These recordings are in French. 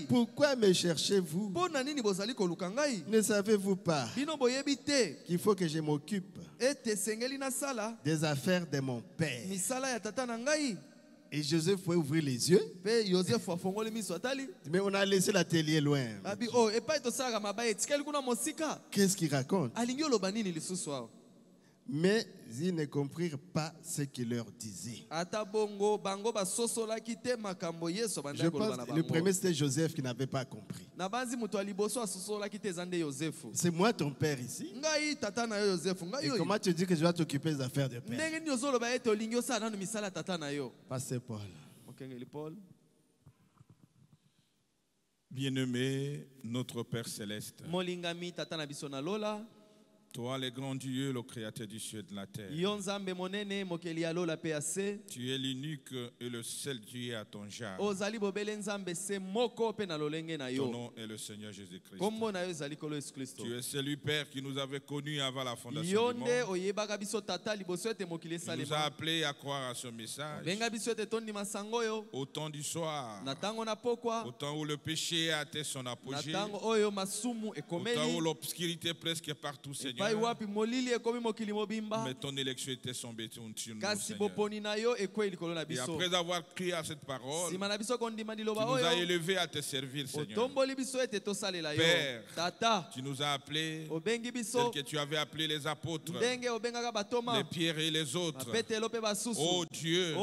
Pourquoi me cherchez-vous? Ne savez-vous pas qu'il faut que je m'occupe des affaires de mon père? Et Joseph pouvait ouvrir les yeux. Mais on a laissé l'atelier loin. Qu'est-ce qu'il raconte? Mais ils ne comprirent pas ce qu'il leur disait. Je pense que le premier c'était Joseph qui n'avait pas compris. C'est moi ton père ici. Et comment tu dis que je dois t'occuper des affaires de père? Pasteur Paul. Bien-aimé, notre Père Céleste, toi, le grand Dieu, le créateur du ciel et de la terre, tu es l'unique et le seul Dieu à ton genre. Ton nom est le Seigneur Jésus-Christ. Tu es celui, Père, qui nous avait connus avant la fondation du monde. Il nous a appelés à croire à ce message. Au temps du soir, au temps où le péché a atteint son apogée, au temps où l'obscurité presque partout, Seigneur. Mais ton élection était tombée sur nous, Seigneur. Et après avoir crié à cette parole, tu nous as élevés à te servir, Seigneur. Père, tu nous as appelés tels que tu avais appelé les apôtres, les Pierre et les autres. Oh Dieu,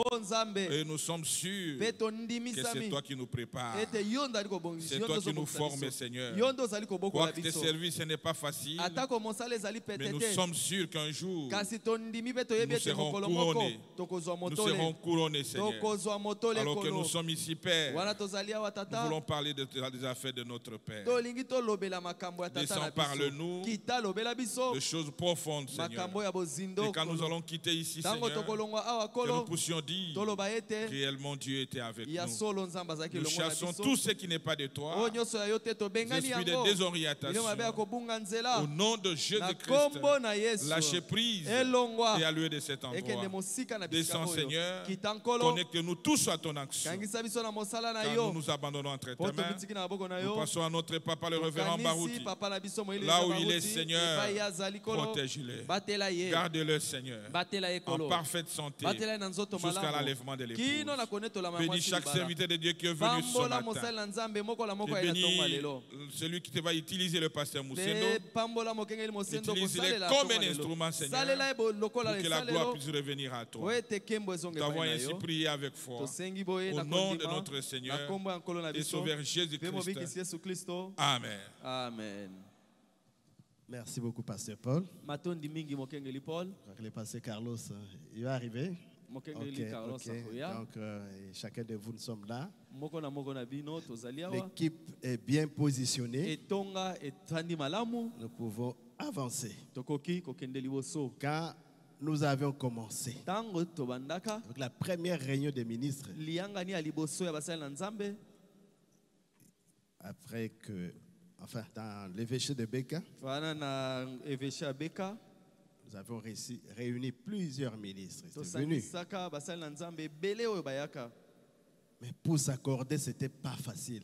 et nous sommes sûrs que c'est toi qui nous prépares. C'est toi qui nous formes, Seigneur. Quoi que tes services, ce n'est pas facile. Mais nous sommes sûrs qu'un jour, nous serons couronnés. Nous serons couronnés, Seigneur. Alors que nous sommes ici, Père, nous voulons parler des affaires de notre Père. Descends, parle-nous de choses profondes, Seigneur. Et quand nous allons quitter ici, Seigneur, que nous puissions dire réellement Dieu était avec nous. Nous chassons tout ce qui n'est pas de toi, l'esprit de désorientation. Au nom de Jésus-Christ, lâchez prise et à lieu de cet endroit. Descends, Seigneur, connecte-nous tous à ton action. Car nous nous abandonnons entre tes mains. Nous passons à notre papa, le révérend Barouti. Là où il est, Seigneur, protège-le. Garde-le, Seigneur, en parfaite santé jusqu'à l'enlèvement de l'épouse. Bénis chaque serviteur de Dieu qui est venu ce matin. Et bénis celui qui te va utiliser, le pasteur Moussendo. Utilise-les comme un instrument, Seigneur, pour que la gloire puisse revenir à toi. Nous avons ainsi prié avec foi. Au nom de notre Seigneur et Sauveur Jésus-Christ. Amen. Amen. Merci beaucoup, Pasteur Paul. Le pasteur Carlos, il va arriver. Okay. Donc, chacun de vous, nous sommes là. L'équipe est bien positionnée. Nous pouvons avancer. Quand nous avions commencé, donc la première réunion des ministres, après que, enfin, dans l'évêché de Beka, nous avons réuni plusieurs ministres. Mais pour s'accorder, ce n'était pas facile.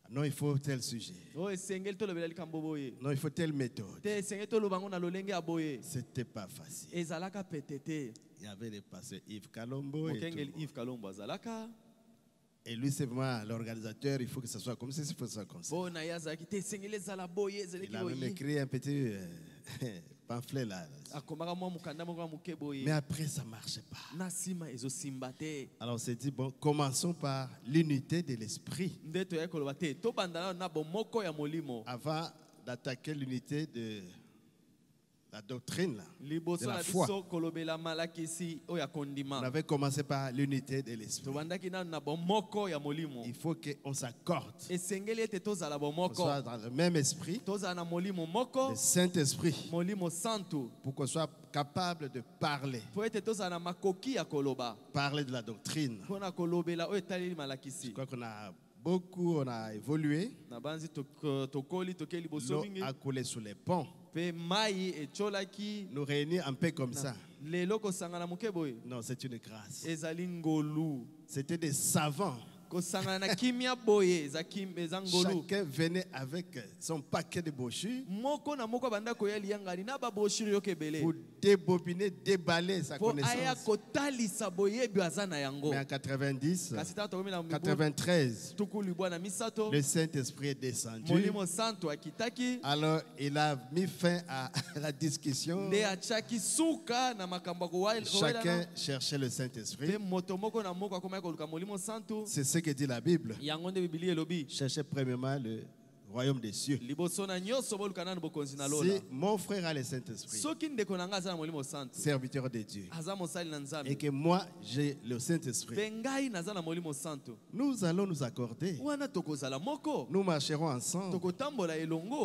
Non, il faut tel sujet. Non, il faut telle méthode. Ce n'était pas facile. Il y avait le pasteur Yves Kalombo. Et lui, c'est vraiment l'organisateur. Il faut que ce soit comme ça, il faut que ce soit comme ça. Il a même écrit un petit pamphlet là. Mais après, ça ne marchait pas. Alors on s'est dit, bon, commençons par l'unité de l'esprit. Avant d'attaquer l'unité de la doctrine, de la foi. On avait commencé par l'unité de l'esprit. Il faut qu'on s'accorde. Qu'on soit dans le même esprit, le Saint-Esprit, pour qu'on soit capable de parler. Parler de la doctrine. Je crois qu'on a beaucoup, on a évolué. L'eau a coulé sous les ponts. nous réunir un peu comme ça. Non, c'est une grâce. C'était des savants. Chacun venait avec son paquet de brochures pour débobiner, déballer sa connaissance. Mais en 90, 93, le Saint-Esprit est descendu. Alors il a mis fin à la discussion. Chacun cherchait le Saint-Esprit. C'est ce que dit la Bible. Cherchez premièrement le royaume des cieux. Si mon frère a le Saint-Esprit, serviteur de Dieu, et que moi j'ai le Saint-Esprit, nous allons nous accorder. Nous marcherons ensemble.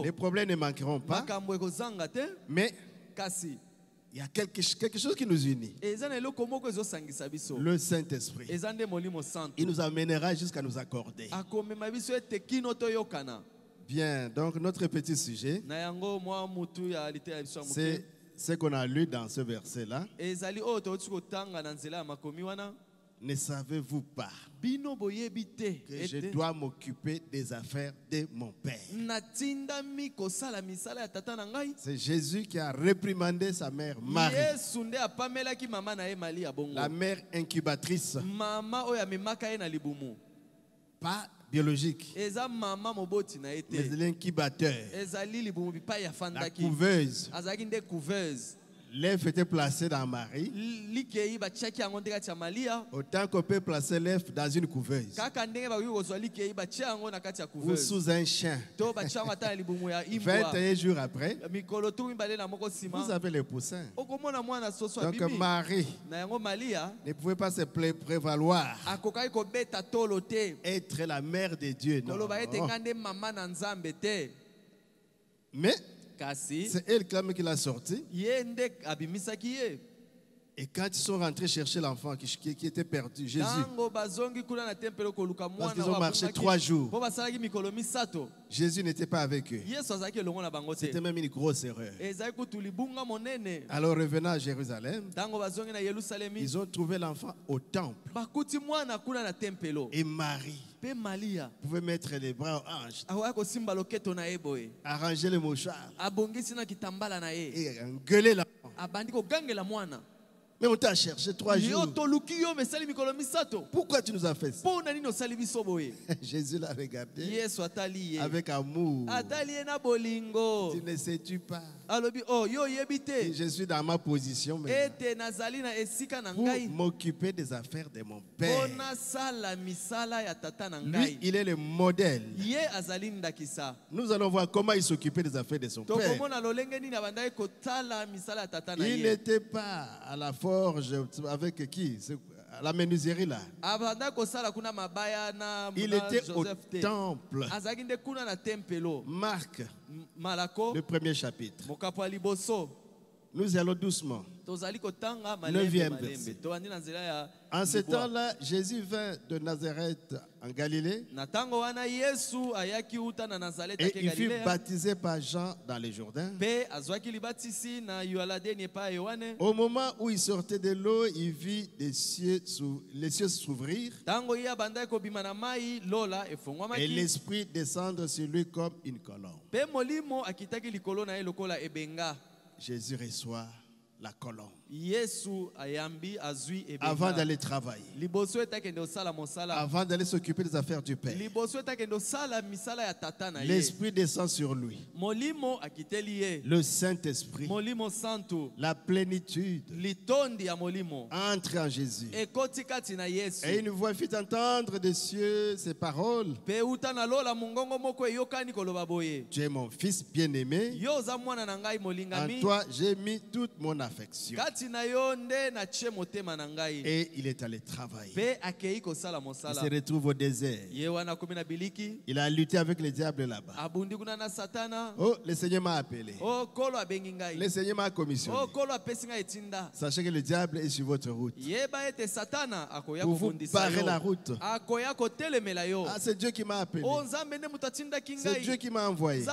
Les problèmes ne manqueront pas. Mais il y a quelque chose qui nous unit. Le Saint-Esprit. Il nous amènera jusqu'à nous accorder. Bien, donc notre petit sujet, c'est ce qu'on a lu dans ce verset-là. Ne savez-vous pas que je dois m'occuper des affaires de mon Père? C'est Jésus qui a réprimandé sa mère Marie, la mère incubatrice, pas biologique, mais l'incubateur, la couveuse. L'œuf était placé dans Marie. Autant qu'on peut placer l'œuf dans une couveuse ou sous un champ. 21 jours après, vous avez les poussins. Donc Marie ne pouvait pas se prévaloir être la mère de Dieu. Non. Mais c'est elle quand même qui l'a sorti. Et quand ils sont rentrés chercher l'enfant qui était perdu, Jésus, lorsqu'ils ont marché 3 jours, Jésus n'était pas avec eux. C'était même une grosse erreur. Alors revenant à Jérusalem, ils ont trouvé l'enfant au temple. Et Marie pouvait mettre les bras aux hanches, arranger les mouchoirs et engueuler l'enfant. Mais on t'a cherché 3 jours. Pourquoi tu nous as fait ça? Jésus l'a regardé avec amour. Tu ne sais-tu pas? Et je suis dans ma position maintenant pour m'occuper des affaires de mon Père. Lui, il est le modèle. Nous allons voir comment il s'occupait des affaires de son Père. Il n'était pas à la forge avec qui? La menuiserie là. Il était au temple. Marc, le premier chapitre. Nous allons doucement. 9e verset. En ce temps-là, Jésus vint de Nazareth en Galilée et il fut baptisé par Jean dans le Jourdain. Au moment où il sortait de l'eau, il vit les cieux s'ouvrir et l'Esprit descendre sur lui comme une colombe. Jésus reçoit la colombe avant d'aller travailler, avant d'aller s'occuper des affaires du Père. L'Esprit descend sur lui, le Saint-Esprit, la plénitude entre en Jésus et une voix fit entendre des cieux ces paroles: tu es mon fils bien-aimé, en toi j'ai mis toute mon affection. Et il est allé travailler. Il se retrouve au désert. Il a lutté avec le diable là-bas. Oh, le Seigneur m'a appelé. Le Seigneur m'a commissionné. Sachez que le diable est sur votre route. Pour vous barrer la route. Ah, c'est Dieu qui m'a appelé. C'est Dieu qui m'a envoyé.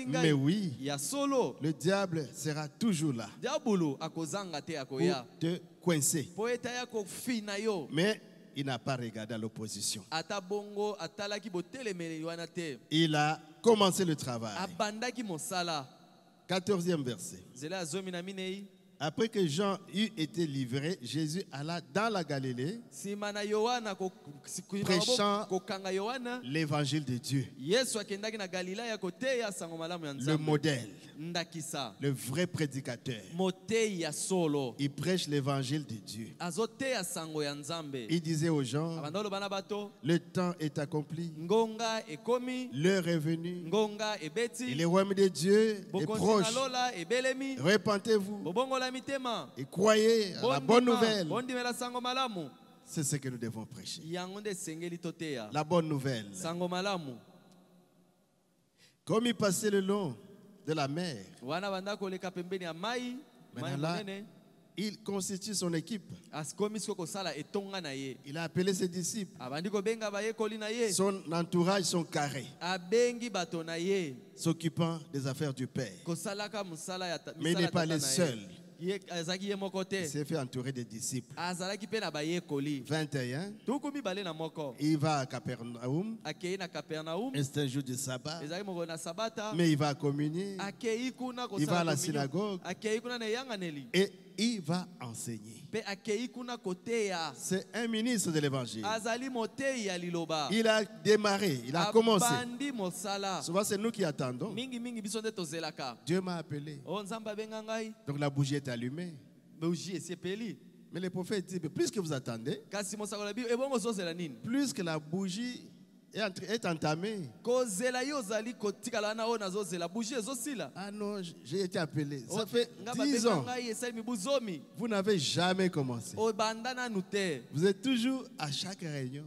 Mais oui, le diable sera toujours là pour te coincer. Mais il n'a pas regardé à l'opposition. Il a commencé le travail. 14e verset. Après que Jean eut été livré, Jésus alla dans la Galilée, prêchant l'évangile de Dieu. Le modèle, le vrai prédicateur. Il prêche l'évangile de Dieu. Il disait aux gens, le temps est accompli, l'heure est venue, et le royaume de Dieu est proche. Repentez-vous et croyez à la bonne nouvelle. C'est ce que nous devons prêcher. La bonne nouvelle. Comme il passait le long de la mer, maintenant là, il constitue son équipe. Il a appelé ses disciples. Son entourage sont carrés, s'occupant des affaires du Père. Mais il n'est pas le seul. Il s'est fait entourer des disciples. 21. Il va à Capernaum. Et c'est un jour de sabbat. Mais il va communier. Il va à la synagogue. Et il va enseigner. C'est un ministre de l'évangile. Il a démarré, il a commencé. Souvent c'est nous qui attendons. Dieu m'a appelé. Donc la bougie est allumée. Mais le prophète dit, plus que vous attendez, plus que la bougie est entamée. Ah non, j'ai été appelé. Ça fait 10 ans. Vous n'avez jamais commencé. Vous êtes toujours à chaque réunion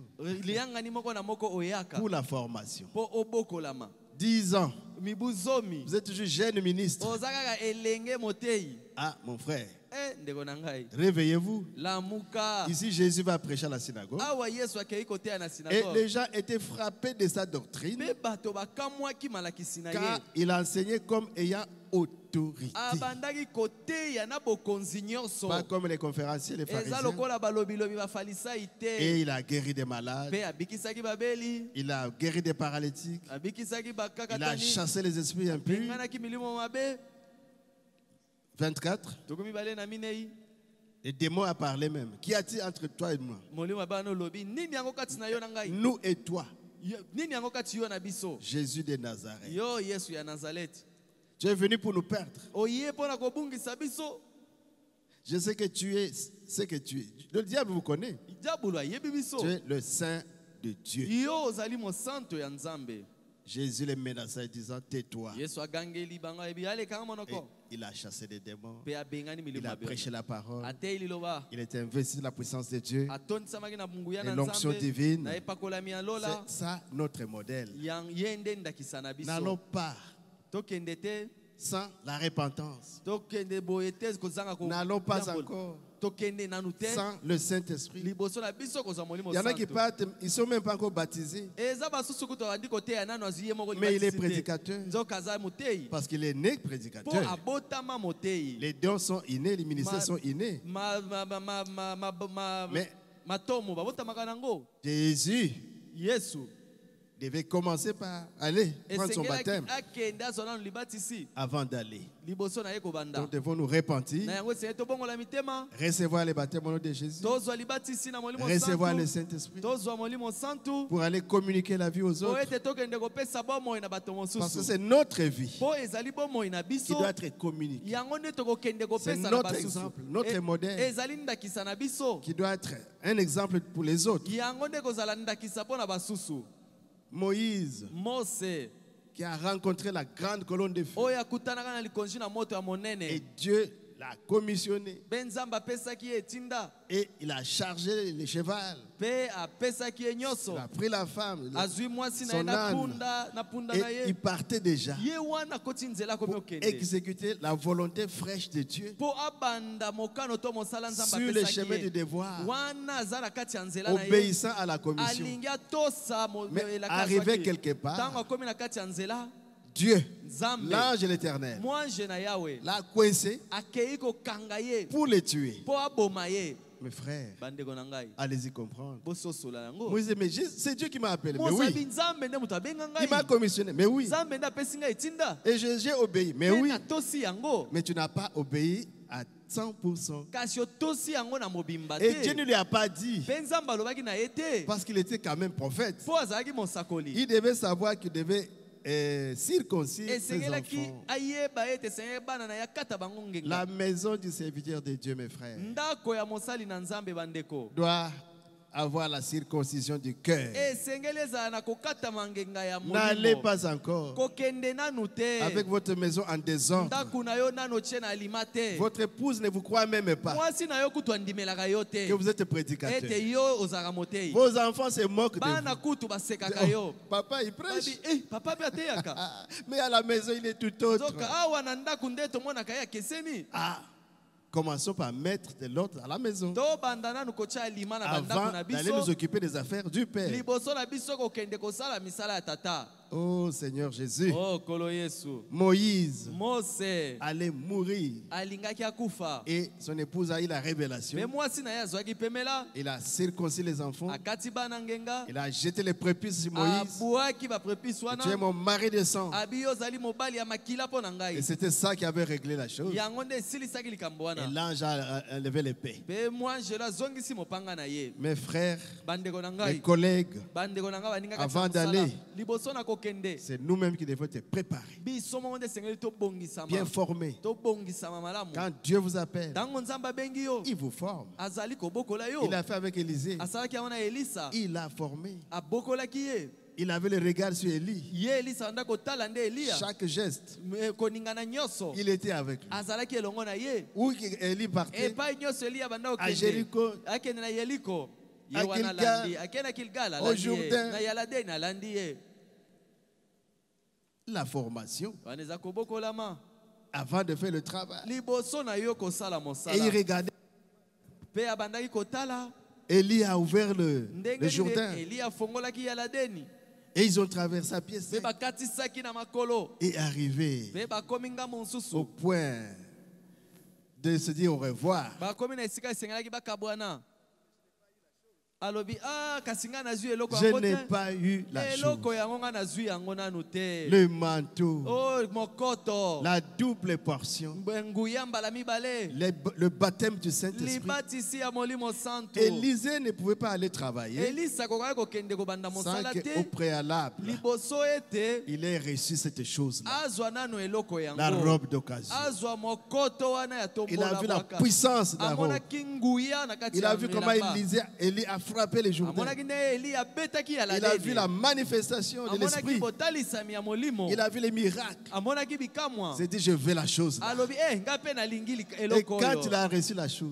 pour la formation. 10 ans. Vous êtes toujours jeune ministre. Ah, mon frère. Réveillez-vous. Ici, Jésus va prêcher à la synagogue. Et les gens étaient frappés de sa doctrine, car il enseignait comme ayant autorité. Pas comme les conférenciers, les pharisiens. Et il a guéri des malades. Il a guéri des paralytiques. Il a chassé les esprits impurs. 24. Les démons a parlé même. Qu'y a-t-il entre toi et moi? Nous et toi. Jésus de Nazareth. Tu es venu pour nous perdre. Je sais que tu es ce que tu es. Le diable vous connaît. Tu es le saint de Dieu. Jésus les menaçait disant, tais-toi. Et il a chassé des démons. Il a prêché la parole. Il était investi de la puissance de Dieu et l'onction divine. C'est ça notre modèle. N'allons pas sans la repentance. N'allons pas encore sans le Saint-Esprit. Il y en a qui partent, ils ne sont même pas encore baptisés. Mais il est prédicateur. Parce qu'il est né prédicateur. Les dons sont innés, les ministères sont innés. Mais Jésus devait commencer par aller prendre son baptême avant d'aller. Donc devons nous repentir, recevoir le baptême au nom de Jésus, recevoir le Saint-Esprit pour aller communiquer la vie aux autres. Parce que c'est notre vie qui doit être communiquée. C'est notre exemple, notre modèle qui doit être un exemple pour les autres. Moïse, qui a rencontré la grande colonne de feu. Et Dieu l'a commissionné. Et il a chargé les chevals. Il a pris la femme, son âne, et il partait déjà pour exécuter la volonté fraîche de Dieu sur le chemin du devoir, obéissant à la commission. Mais arrivé quelque part, Dieu, l'ange de l'Éternel, l'a coincé pour les tuer. Mes frères, allez-y comprendre. Moïse, mais c'est Dieu qui m'a appelé. Mais oui. Il m'a commissionné. Mais oui. Et j'ai obéi. Mais oui. Mais tu n'as pas obéi à 100%. Et Dieu ne lui a pas dit. Parce qu'il était quand même prophète. Il devait savoir qu'il devait circoncis ses enfants. La maison du serviteur de Dieu, mes frères, doit avoir la circoncision du cœur. N'allez pas encore avec votre maison en désordre. Votre épouse ne vous croit même pas que vous êtes prédicateur. Vos enfants se moquent de vous. Papa, il prêche. Mais à la maison, il est tout autre. Commençons par mettre de l'ordre à la maison avant d'aller nous occuper des affaires du Père. Oh Seigneur Jésus, Moïse allait mourir et son épouse a eu la révélation. Il a circoncis les enfants. Il a jeté les prépuces sur Moïse. Tu es mon mari de sang. Et c'était ça qui avait réglé la chose. Et l'ange a levé l'épée. Mes frères, mes collègues, avant d'aller, c'est nous-mêmes qui devons être préparés, bien formés. Quand Dieu vous appelle, il vous forme. Il a fait avec Élisée. Il a formé. Il avait le regard sur Élie. Chaque geste, il était avec lui. Où Élie partait, à Jéricho, à Gilgal, au Jourdain. La formation avant de faire le travail. Et il regardait. Élie a ouvert le Jourdain. Et ils ont traversé à pied sec. Et arrivé au point de se dire au revoir. Je n'ai pas eu la chose. Le manteau, la double portion, le baptême du Saint-Esprit. Élisée ne pouvait pas aller travailler sans qu'au préalable, il ait reçu cette chose-là, la robe d'occasion. Il a vu la puissance de la robe. Il a vu comment Élie a frappé les Jourdains. Il a vu la manifestation de l'Esprit. Il a vu les miracles. Il s'est dit, je veux la chose là. Et quand il a reçu la chose,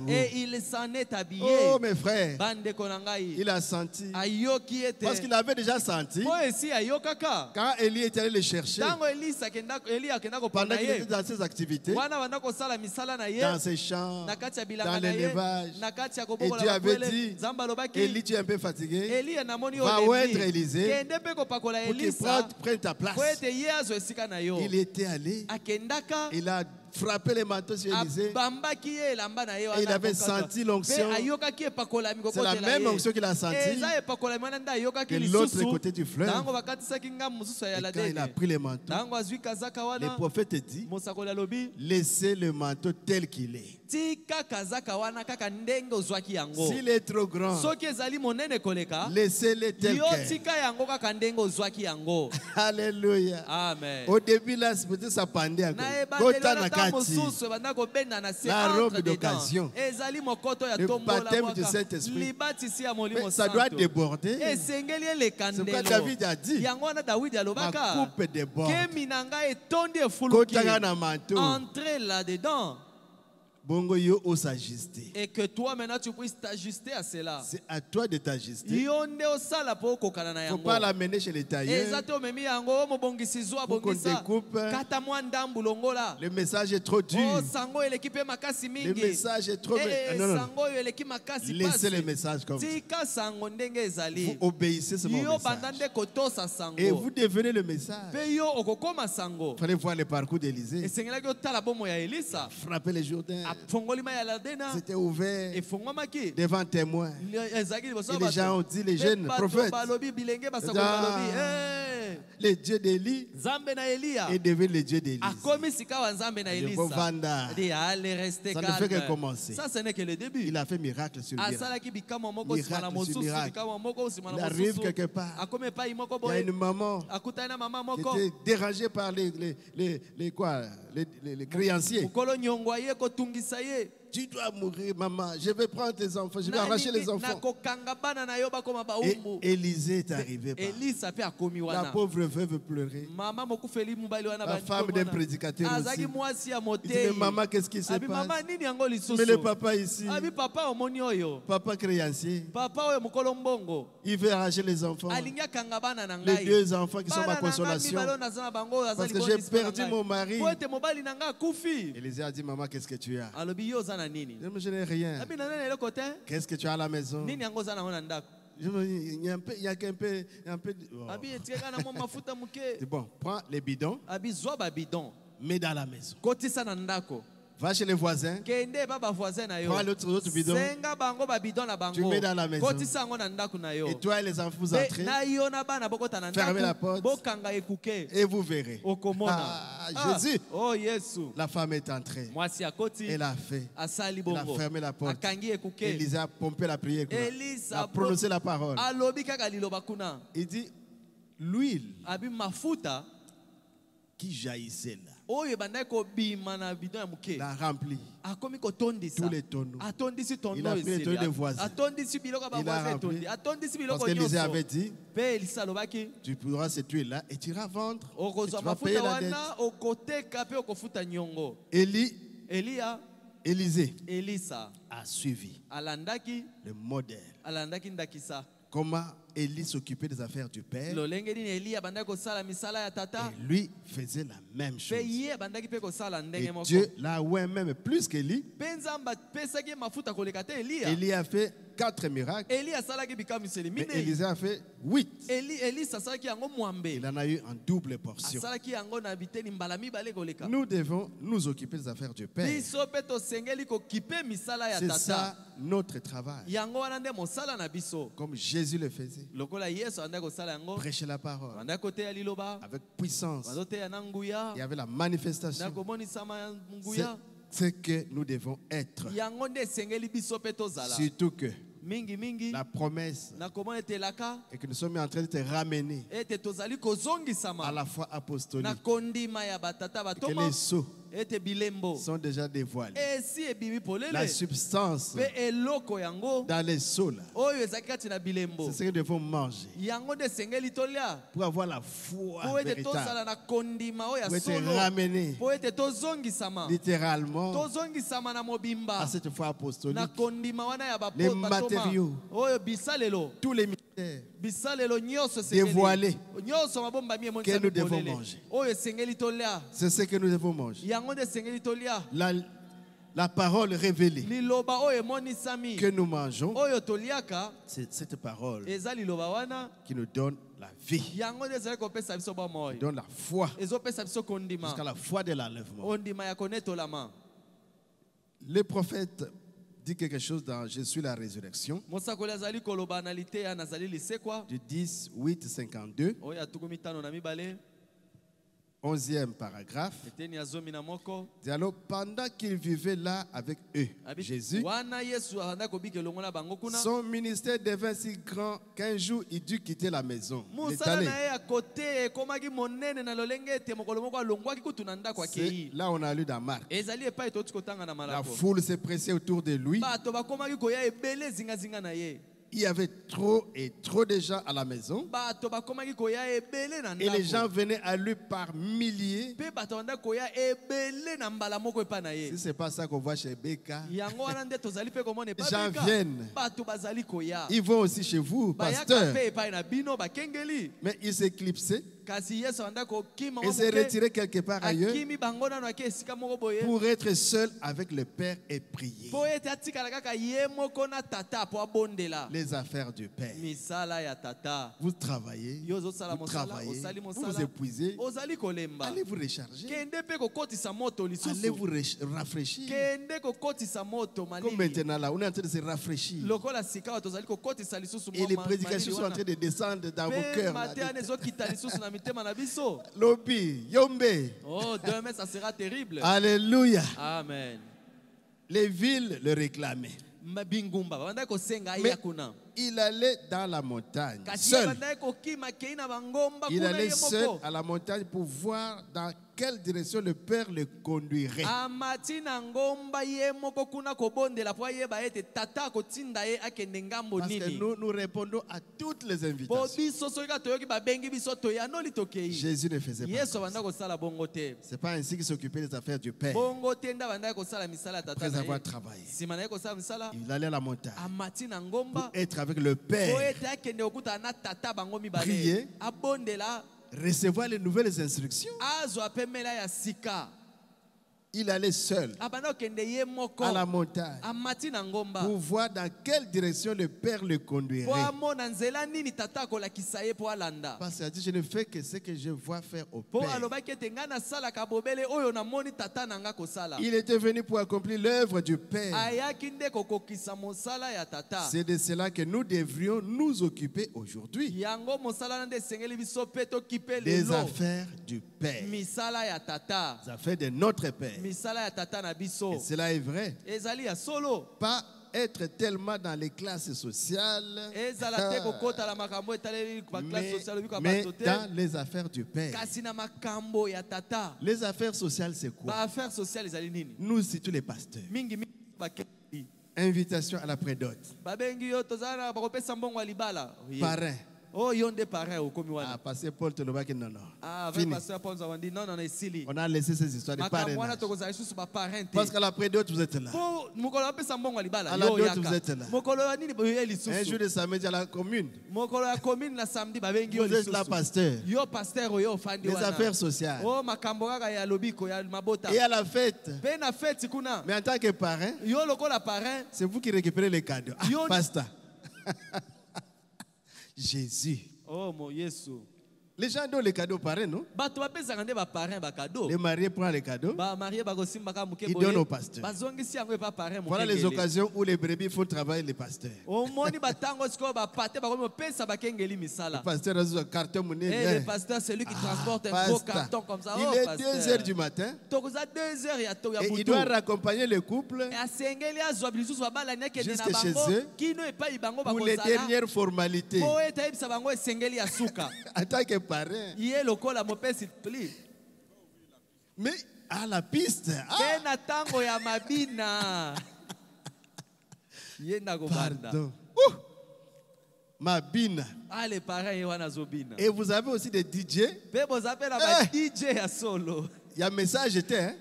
il s'en est habillé. Oh mes frères, il a senti. Parce qu'il avait déjà senti. Quand Élie est allé le chercher, pendant qu'il était dans ses activités, dans ses champs, dans l'élevage, et Dieu avait dit, Élie, tu es un peu fatigué, va oindre Élisée pour qu'il prenne ta place. Il était allé, il a frappé les manteaux sur Élisée et il avait senti l'onction. C'est la même onction qu'il a sentie de l'autre côté du fleuve. Et quand il a pris les manteaux, le prophète dit, laissez le manteau tel qu'il est. S'il est trop grand, laissez-le tel quel. Alléluia. Amen. Au début là, peut-être ça pendait encore. la robe d'occasion, le baptême du Saint-Esprit, ça doit déborder. C'est pourquoi David a dit, ma coupe déborde. Entrez là-dedans. Et que toi maintenant tu puisses t'ajuster à cela. C'est à toi de t'ajuster. Il ne faut pas l'amener chez les tailleurs pour qu'on découpe. Le message est trop dur. Le message est trop... Non. Laissez le message comme ça. Vous obéissez ce message. Et vous devenez le message. Il fallait voir le parcours d'Élisée. Frapper les Jourdains. C'était ouvert devant témoins. Et les gens ont dit, les jeunes prophètes, le Dieu d'Élie est devenu le Dieu d'Élise. Ça ne fait que commencer. Ça, ce n'est que le début. Il a fait miracle sur miracle. Il arrive quelque part. Il y a une maman qui était dérangée par les créanciers. Tu dois mourir, maman. Je vais prendre tes enfants. Je vais arracher les enfants. Et Élisée est arrivé. La pauvre veuve pleurait. La femme d'un prédicateur aussi. Il dit, mais maman, qu'est-ce qui se passe? Mais le papa ici, papa créancier, il veut arracher les enfants. Les deux enfants qui sont ma consolation. Parce que j'ai perdu mon mari. Élisée a dit, maman, qu'est-ce que tu as? Je n'ai rien. Qu'est-ce que tu as à la maison? Il y a un peu. C'est bon, prends les bidons. Mets dans la maison. Va chez les voisins. Prends l'autre bidon. Tu mets dans la maison. Et toi et les enfants, vous entrez. Fermez la porte. Et vous verrez. Jésus. La femme est entrée. Elle a fait. Elle a fermé la porte. Élisée a pompé la prière. Elle a prononcé la parole. Il dit, l'huile qui jaillissait là, l'a rempli. Tous les tonneaux. Il a pris les tonneaux des voisins. Il a rempli. Parce qu'Élisée avait dit, tu prendras cette huile-là et tu iras vendre. Et tu vas payer la dette. Élisée a suivi le modèle. Comment Élie s'occupait des affaires du père. Et lui faisait la même chose. Et Dieu l'a oué même plus qu'Élie. Élie a fait 4 miracles. Mais Élisée a fait 8. Il en a eu en double portion. Nous devons nous occuper des affaires du Père. C'est ça notre travail. Comme Jésus le faisait. Prêcher la parole avec puissance. Il y avait la manifestation. C'est ce que nous devons être. Surtout que la promesse est que nous sommes en train de te ramener à la foi apostolique. Et que les sceaux sont déjà dévoilés. La substance dans les sceaux là, c'est ce que nous devons manger pour avoir la foi véritable, pour être ramené littéralement à cette foi apostolique. Les matériaux, tous les mystères dévoilés que nous devons manger. C'est ce que nous devons manger. La parole révélée que nous mangeons, c'est cette parole qui nous donne la vie, qui donne la foi, jusqu'à la foi de l'enlèvement. Le prophète dit quelque chose dans Je suis la résurrection, du 10, 8, 52. 11e paragraphe. Alors, pendant qu'il vivait là avec eux, Jésus, son ministère devint si grand qu'un jour il dut quitter la maison. Il est allé. Là, on a lu dans Marc. La foule s'est pressée autour de lui. Il y avait trop de gens à la maison. Et les gens venaient à lui par milliers. Si ce n'est pas ça qu'on voit chez Beka, les gens viennent. Ils vont aussi chez vous, pasteur. Mais ils s'éclipsaient. Et s'est retiré quelque part ailleurs pour être seul avec le Père et prier. Les affaires du Père. Vous travaillez, vous vous épuisez. Allez vous recharger. Allez vous rafraîchir. Comme maintenant là, on est en train de se rafraîchir. Et les prédications sont en train de descendre dans vos cœurs. Lobi, Yombe. Oh, demain ça sera terrible. Alléluia. Amen. Les villes le réclamaient. Mais il allait dans la montagne seul. Il allait seul à la montagne pour voir dans quelle direction le Père le conduirait. Parce que nous répondons à toutes les invitations. Jésus ne faisait pas ça. Ce n'est pas ainsi qu'il s'occupait des affaires du Père. Après avoir travaillé, il allait à la montagne pour être avec le Père, prier, recevoir les nouvelles instructions. Il allait seul à la montagne pour voir dans quelle direction le Père le conduirait. Parce qu'il a dit, je ne fais que ce que je vois faire au Père. Il était venu pour accomplir l'œuvre du Père. C'est de cela que nous devrions nous occuper aujourd'hui. Des affaires du Père. Des affaires de notre Père. Et cela est vrai. Pas être tellement dans les classes sociales, mais dans les affaires du Père. Les affaires sociales, c'est quoi? Nous, c'est tous les pasteurs. Invitation à la prédote. Parrain. Oh, yonde parrain au commuan. Ah, pasteur Paul te le voit que non. Ah, pasteur Paul nous a dit non, c'est silly. On a laissé ces histoires de parrain. Parce qu'à la prédote, vous êtes là. À la dote, vous êtes là. Un jour de samedi à la commune. Vous êtes là, pasteur. Les affaires sociales. Et à la fête. Mais en tant que parrain, c'est vous qui récupérez les cadeaux. Ah, pasteur. Jésus. Oh mon Jésus. Les gens donnent les cadeaux pareils, non? Les mariés prennent les cadeaux. Ils donnent au pasteur. Voilà les occasions où les brebis font travailler les pasteurs. Le pasteur a un carton. Le pasteur, c'est lui qui transporte un gros carton comme ça. Il est 2h du matin. Et il doit raccompagner le couple jusqu'à chez eux pour les dernières formalités. En tant que parrain. Mais à la piste. Pardon. Mabina. Et vous avez aussi des DJ. Il y a un message, hein?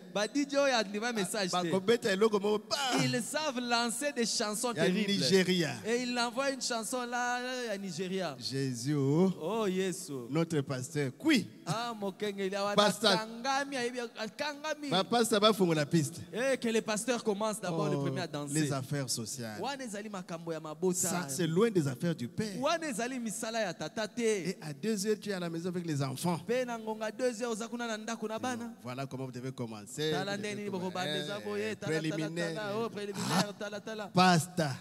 Ils savent lancer des chansons terribles. Nigeria. Et il envoie une chanson là à Nigeria. Jésus. Oh Jésus. Notre pasteur. Oui. Pasteur. Pasteur va faire la piste. Et que les pasteurs commencent d'abord le premier à danser. Les affaires sociales. Ça, c'est loin des affaires du Père. Et à 2h, tu es à la maison avec les enfants. Voilà comment vous devez commencer. Préliminaire. Pasta.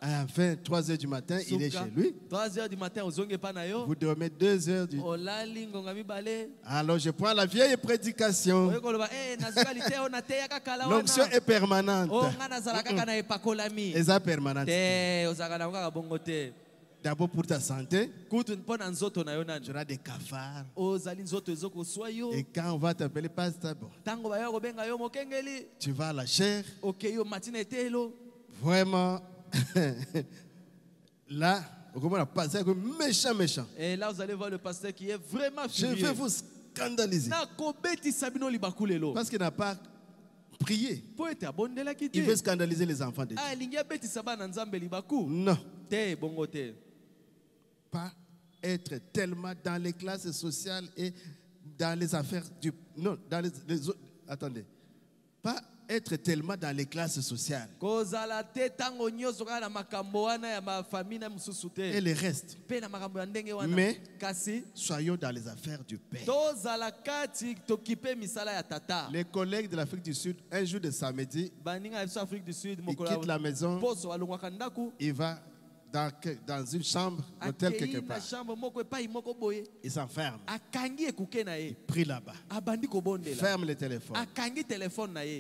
Enfin, 3 heures du matin, il est chez lui. 3 heures du matin, vous dormez 2 heures du Alors je prends la vieille prédication. L'onction est permanente. Et ça permanente. D'abord pour ta santé, tu auras des cafards. Et quand on va t'appeler pasteur, tu vas à la chair. Vraiment, là, on va passer méchant. Et là, vous allez voir le pasteur qui est vraiment furieux. Je vais vous scandaliser. Parce qu'il n'a pas prié. Il veut scandaliser les enfants de Dieu. Non. Pas être tellement dans les classes sociales et dans les affaires du... Non, dans les autres... Attendez. Pas être tellement dans les classes sociales. Et les restes. Mais soyons dans les affaires du Père. Les collègues de l'Afrique du Sud, un jour de samedi, ils quittent la maison, il va dans une chambre d'hôtel quelque part. Il s'enferme. Il prie là-bas. Ferme le téléphone.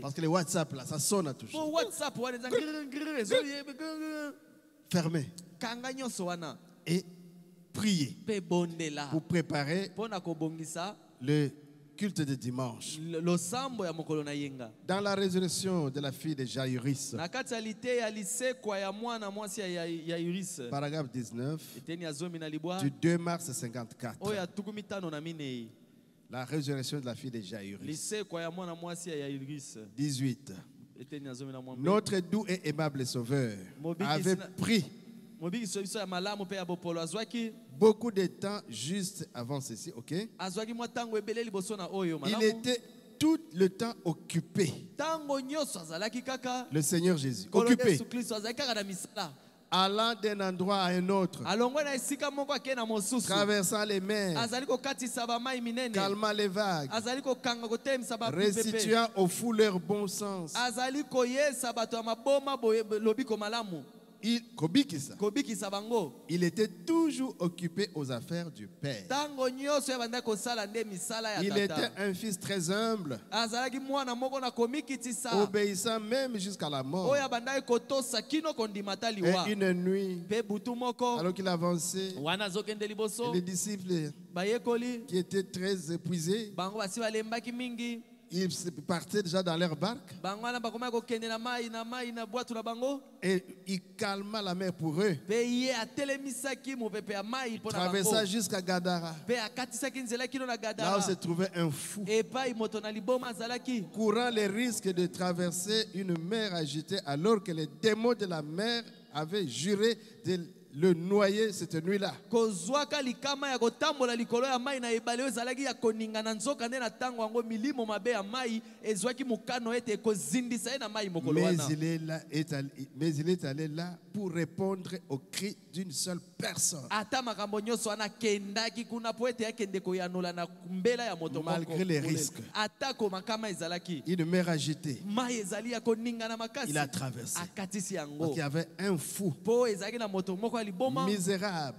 Parce que le WhatsApp là, ça sonne toujours. Fermez. Et priez pour préparer le culte de dimanche. Dans la résurrection de la fille de Jaïrus, paragraphe 19, du 2 mars 54. La résurrection de la fille de Jaïrus. 18. Notre doux et aimable Sauveur avait pris beaucoup de temps juste avant ceci, ok? Il était tout le temps occupé. Le Seigneur Jésus, occupé. Allant d'un endroit à un autre, traversant les mers, calmant les vagues, restituant aux fous leur bon sens. Il était toujours occupé aux affaires du Père. Il était un fils très humble, obéissant même jusqu'à la mort. Et une nuit, alors qu'il avançait, les disciples qui étaient très épuisés, ils partaient déjà dans leur barque et il calma la mer pour eux. Il traversa jusqu'à Gadara. Là où se trouvait un fou, courant les risques de traverser une mer agitée alors que les démons de la mer avaient juré de le noyer cette nuit-là. Mais il est allé là pour répondre au cri d'une seule personne. Malgré les risques, une mer agitée, il a traversé. Donc il y avait un fou misérable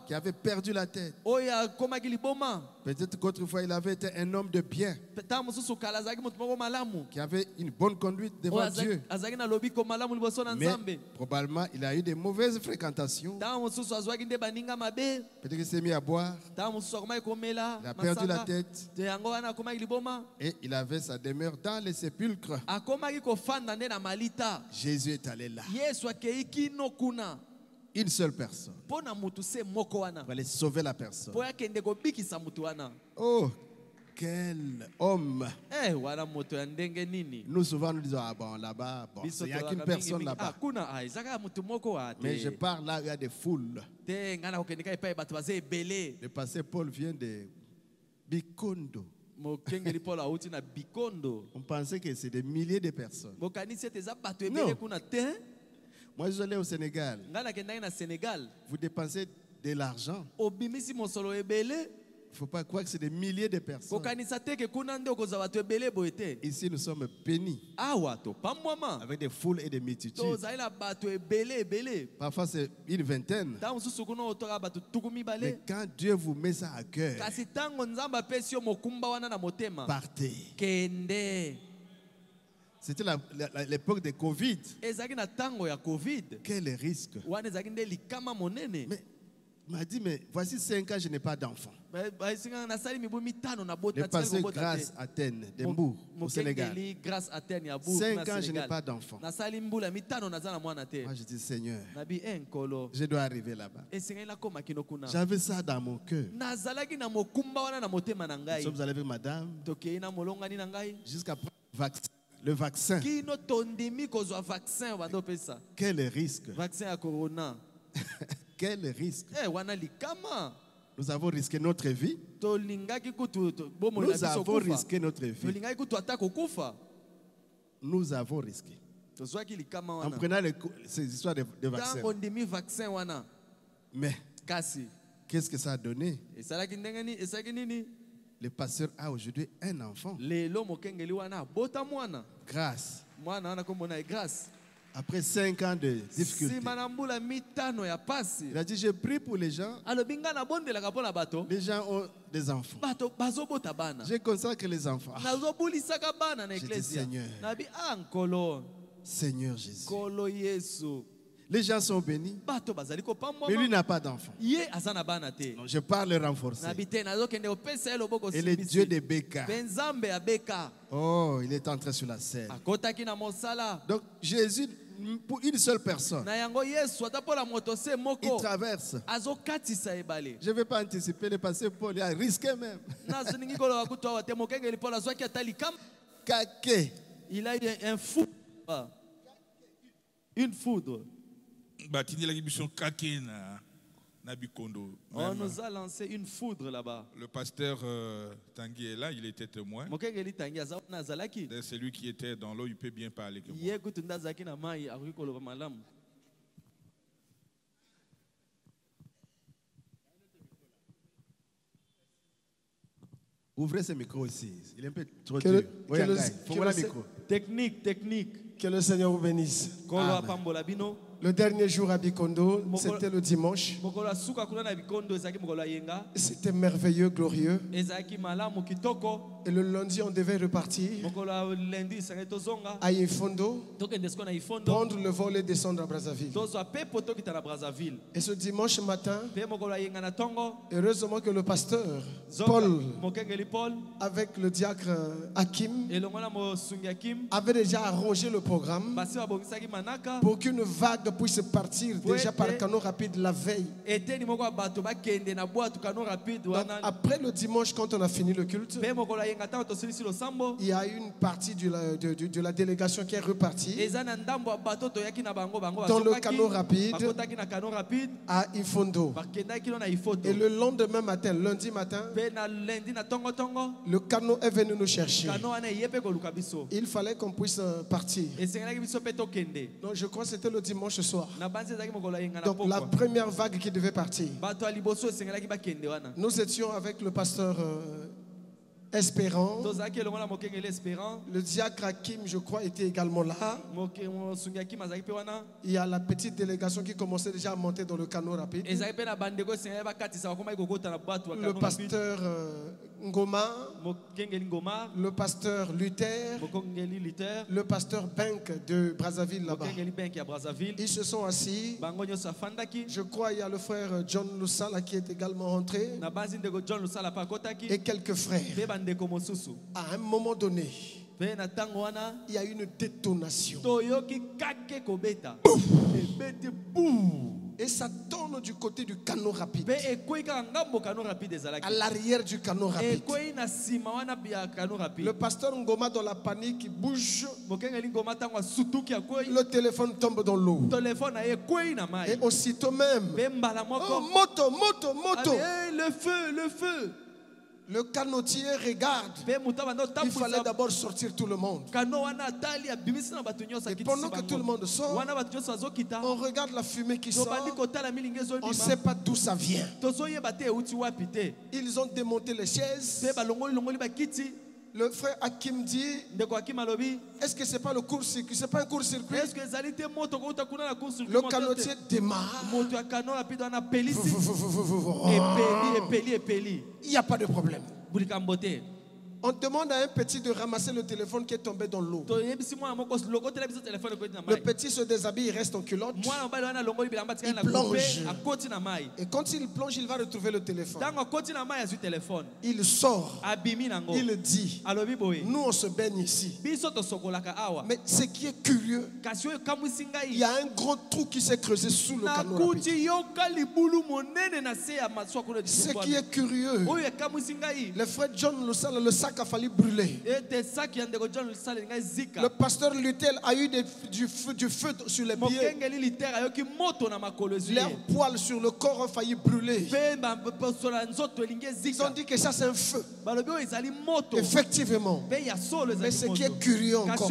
qui avait perdu la tête. Peut-être qu'autrefois il avait été un homme de bien, qui avait une bonne conduite devant Dieu. Mais probablement il a eu des mauvaises fréquentations. Peut-être qu'il s'est mis à boire, il a perdu la tête et il avait sa demeure dans les sépulcres. Jésus est allé là. Une seule personne pour aller sauver la personne. Oh, quel homme! Nous souvent nous disons, ah bon, là-bas, bon, il n'y a qu'une personne là-bas. Mais je parle là où il y a des foules. Le pasteur Paul vient de Bikondo. On pensait que c'est des milliers de personnes. Non. Moi, je suis allé au Sénégal. Vous dépensez de l'argent. Il ne faut pas croire que c'est des milliers de personnes. Ici, nous sommes bénis. Avec des foules et des multitudes. Parfois, c'est une vingtaine. Mais quand Dieu vous met ça à cœur, partez. C'était l'époque de Covid. Quel risque. Mais m'a dit, mais voici 5 ans, je n'ai pas d'enfant. J'ai passé grâce à Athènes, d'Embourg, au Sénégal. 5 ans, je n'ai pas d'enfant. Moi, je dis, Seigneur, je dois arriver là-bas. J'avais ça dans mon cœur. Nous sommes allés avec madame jusqu'à le vaccin. Quel risque. Quel risque. Nous avons risqué notre vie. Nous avons risqué notre vie. Nous avons risqué. En prenant ces histoires de vaccins. Mais qu'est-ce que ça a donné? Le pasteur a aujourd'hui un enfant. Grâce. Après 5 ans de difficultés. Il a dit, je prie pour les gens. Les gens ont des enfants. Je consacre les enfants. J'ai dit, Seigneur Jésus. Les gens sont bénis. Mais lui n'a pas d'enfant. Je parle renforcé. Et le Dieu de Beka. Oh, il est entré sur la scène. Donc Jésus, pour une seule personne, il traverse. Je ne vais pas anticiper, le pasteur Paul, il a risqué même. Il a eu un foudre. Une foudre. On nous a lancé une foudre là-bas. Le pasteur Tanguy est là, il était témoin. C'est lui qui était dans l'eau, il peut bien parler que moi. Ouvrez ce micro ici. Il est un peu trop dur. Technique. Que le Seigneur vous bénisse. Le dernier jour à Bikondo, c'était le dimanche. C'était merveilleux, glorieux. Et le lundi, on devait repartir à Ifondo, prendre le vol et descendre à Brazzaville. Et ce dimanche matin, heureusement que le pasteur Paul, avec le diacre Hakim, avait déjà arrangé le programme pour qu'une vague puisse partir déjà par canot rapide la veille. Donc, après le dimanche, quand on a fini le culte, il y a une partie de la délégation qui est repartie dans le canot rapide à Ifondo. Et le lendemain matin, lundi matin, le canot est venu nous chercher. Il fallait qu'on puisse partir. Donc je crois que c'était le dimanche soir. Donc la première vague qui devait partir. Nous étions avec le pasteur Espérant. Le diacre Hakim, je crois, était également là. Il y a la petite délégation qui commençait déjà à monter dans le canot rapide. Le pasteur Ngoma, le pasteur Luther, le pasteur Bank de Brazzaville là-bas. Ils se sont assis. Je crois qu'il y a le frère John Lusala qui est également rentré. Et quelques frères. À un moment donné, il y a une détonation. Et ça tourne du côté du canot rapide. À l'arrière du canot rapide. Le pasteur Ngoma dans la panique bouge. Le téléphone tombe dans l'eau. Et aussitôt même, oh, moto. Allez, le feu. Le canotier regarde. Il fallait d'abord sortir tout le monde. Et pendant que tout le monde sort, on regarde la fumée qui sort. On ne sait pas d'où ça vient. Ils ont démonté les chaises. Le frère Hakim dit, est-ce que ce n'est pas le court-circuit? Ce n'est pas un court-circuit. Le canotier démarre. Il n'y a pas de problème. On demande à un petit de ramasser le téléphone qui est tombé dans l'eau. Le petit se déshabille, il reste en culotte. Il plonge. Et quand il plonge, il va retrouver le téléphone. Il sort. Il dit, nous on se baigne ici. Mais ce qui est curieux, il y a un gros trou qui s'est creusé sous le canot. Ce qui est curieux, le frère John le sac a fallu brûler. Le pasteur Lutel a eu du feu sur les pieds. Leurs poils sur le corps ont failli brûler. Ils ont dit que ça c'est un feu. Effectivement. Mais ce qui est curieux encore,